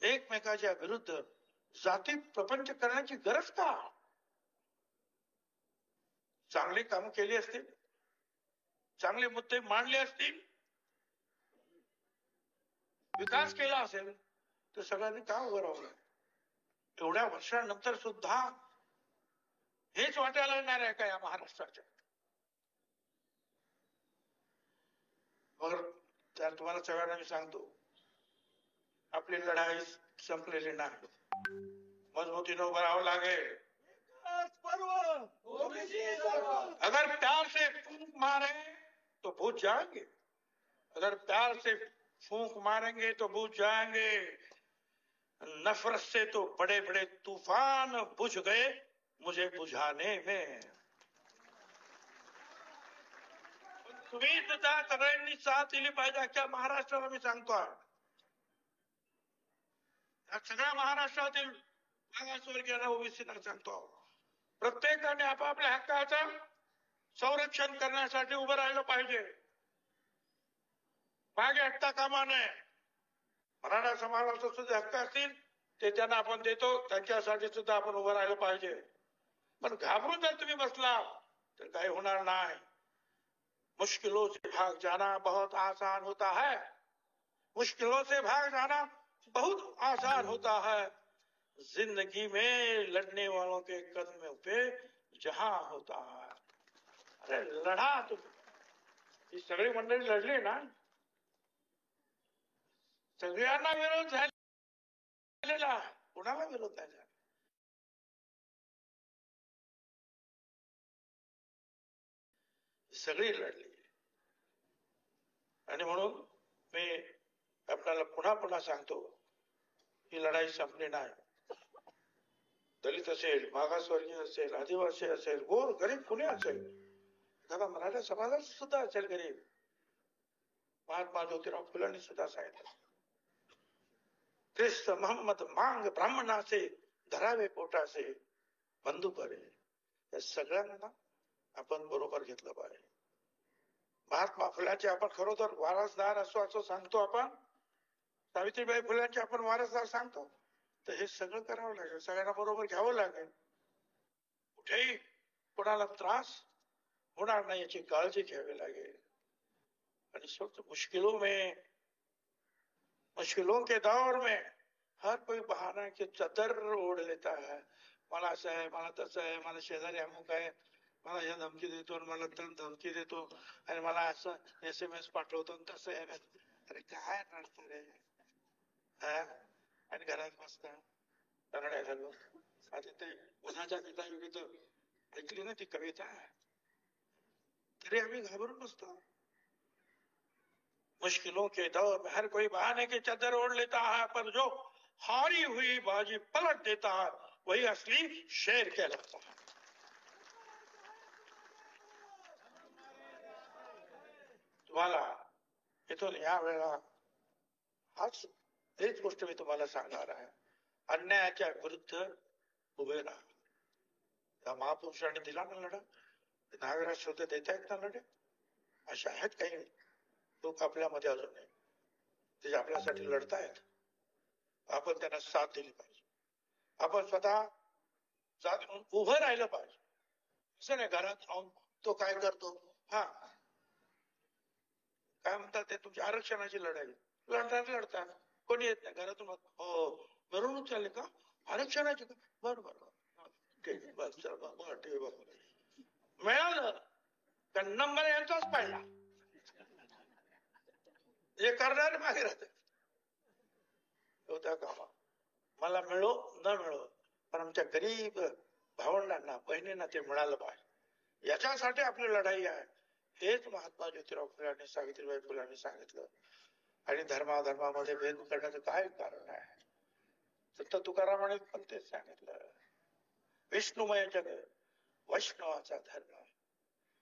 एकमेकाच्या विरुद्ध जाती प्रपंच करण्याची गरज का? चांगली कामं केली असतील, चांगले मुद्दे मांडले असतील, विकास केला असेल तर सगळ्यांनी का उभं राहू नये? एवढ्या वर्षांनंतर सुद्धा हेच वाटायला येणार आहे का या महाराष्ट्राच्या? मग तर तुम्हाला सगळ्यांना मी सांगतो, आपली लढाई संपलेली नाही, मजबूतीने उभं राहावं लागेल. अगर प्यार से फूंक मारे तो बुझ जाएंगे, अगर प्यार से फूंक मारेंगे तो बुझ जाएंगे, नफरत से तो बड़े बड़े तूफान बुझ गए मुझे बुझाने में. तुम्ही सुद्धा सगळ्यांनी साथ दिली पाहिजे. अख्ख्या महाराष्ट्राला मी सांगतोय, सगळ्या महाराष्ट्रातील मागासवर्गीयांना, ओबीसींना सांगतो, प्रत्येकाने आपापल्या हक्काचं संरक्षण करण्यासाठी उभं राहिलं पाहिजे. मागे हटता कामा नये. मराठा समाजाचे सुद्धा हक्क असतील ते त्यांना आपण देतो, त्यांच्यासाठी सुद्धा आपण उभं राहिलं पाहिजे. पण घाबरून जर तुम्ही बसला तर काही होणार नाही. मुश्किलों से भाग जाना बहुत आसान होता है, मुश्किलों से भाग जाना बहुत आसान होता है, जिंदगी में लड़ने वालों के कदमों पे जहां होता है. अरे लढा तुम्ही. ही सगळी मंडळी लढली ना, सगळ्यांना विरोध झालेला, कुणाला विरोध नाही झाला. सगळी लढली. आणि म्हणून मी आपल्याला पुन्हा पुन्हा सांगतो, ही लढाई संपली नाही. दलित असेल, मागासवर्गीय असेल, आदिवासी असेल, गोर गरीब कुणी असेल, एखादा मराठा समाजात सुद्धा असेल गरीब, महात्मा ज्योतिराव फुलांनी सुद्धा सांगितलं, ख्रिस्त मोहम्मद मांग ब्राह्मणाचे धरावे पोटाचे बंधू बरे. या सगळ्यांना आपण बरोबर घेतलं पाहिजे. महात्मा फुलांचे आपण खरोखर वारसदार असो असं सांगतो आपण, सावित्रीबाई फुलांचे आपण वारसदार सांगतो, तर हे सगळं करावं लागेल, सगळ्यांना बरोबर घ्यावं लागेल. कुठेही कोणाला त्रास होणार नाही याची काळजी घ्यावी लागेल. आणि सोच मुश्किलों के दौर में हर कोई बहाना की चादर ओढ़ लेता है. मला असं आहे, मला तसं आहे, मला शेजारी अमुक आहे, मला या धमकी देतो आणि मला तर धमकी देतो आणि मला असं SMS पाठवतो आणि तसं आहे. अरे काय नसतं रे हा? आणि घरात बसता रडायला लागलो. आता ते उन्हाच्या विरुद्ध ऐकली ना ती कविता, तरी आम्ही घाबरून बसतो. मुश्किलों के दौर में हर कोई बहाने की चादर ओढ़ लेता है, पर जो हारी हुई बाजी पलट देता है वही असली शेर कहलाता है. तुम्हाला इथून या वेळा हेच गोष्ट मी तुम्हाला सांगणार आहे. अन्यायाच्या विरुद्ध उभे राहा. त्या महापुरुषांनी दिला ना लढा, नागराज शोध देता येत ना लढे. अशा आहेत काही लोक आपल्यामध्ये अजून नाही, ते आपल्यासाठी लढतायत. आपण त्यांना साथ दिली पाहिजे. आपण स्वतः जागून उभं राहिलं पाहिजे. असं नाही घरात राहून तो काय करतो, हा काय म्हणतात ते तुमच्या आरक्षणाची लढाई लढतात. कोणी येत नाही घरातून. हो मिरवणूक चालली का आरक्षणाची का, बरं मिळालं तर नंबर यांचाच पाहिला. हे करणार मागे राहते होत्या कामा. मला मिळो न मिळो पण आमच्या गरीब भावंडांना बहिणींना ते मिळालं पाहिजे. याच्यासाठी आपली लढाई आहे. हेच महात्मा ज्योतिराव फुले आणि सावित्रीबाई फुलांनी सांगितलं. आणि धर्माधर्मामध्ये भेद करण्याचं काय कारण आहे. संत तुकारामाने पण तेच सांगितलं. विष्णुमय जग वैष्णवाचा धर्म,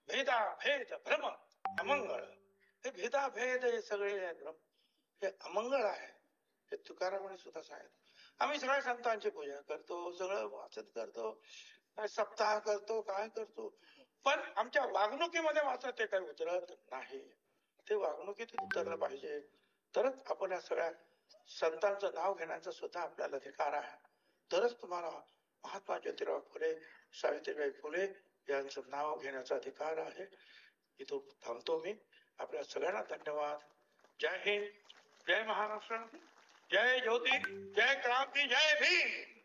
भेदा भेद भ्रम अमंगळ. हे भेदा भेद हे सगळे भ्रम हे अमंगळ आहे. हे तुकारामाने सुद्धा सांगितलं. आम्ही सगळ्या संतांची पूजा करतो, सगळं वाचन करतो, सप्ताह करतो, काय करतो, पण आमच्या वागणुकीमध्ये मात्र ते काही उतरत नाही. ते वागणुकीत उतरलं पाहिजे, तरच आपण या सगळ्या संतांचं नाव घेण्याचा सुद्धा आपल्याला अधिकार आहे. तरच तुम्हाला महात्मा ज्योतिराव फुले सावित्रीबाई फुले यांचं नाव घेण्याचा अधिकार आहे. इथून थांबतो मी. आपल्या सगळ्यांना धन्यवाद. जय हिंद, जय महाराष्ट्र, जय ज्योती, जय क्रांती, जय भीम.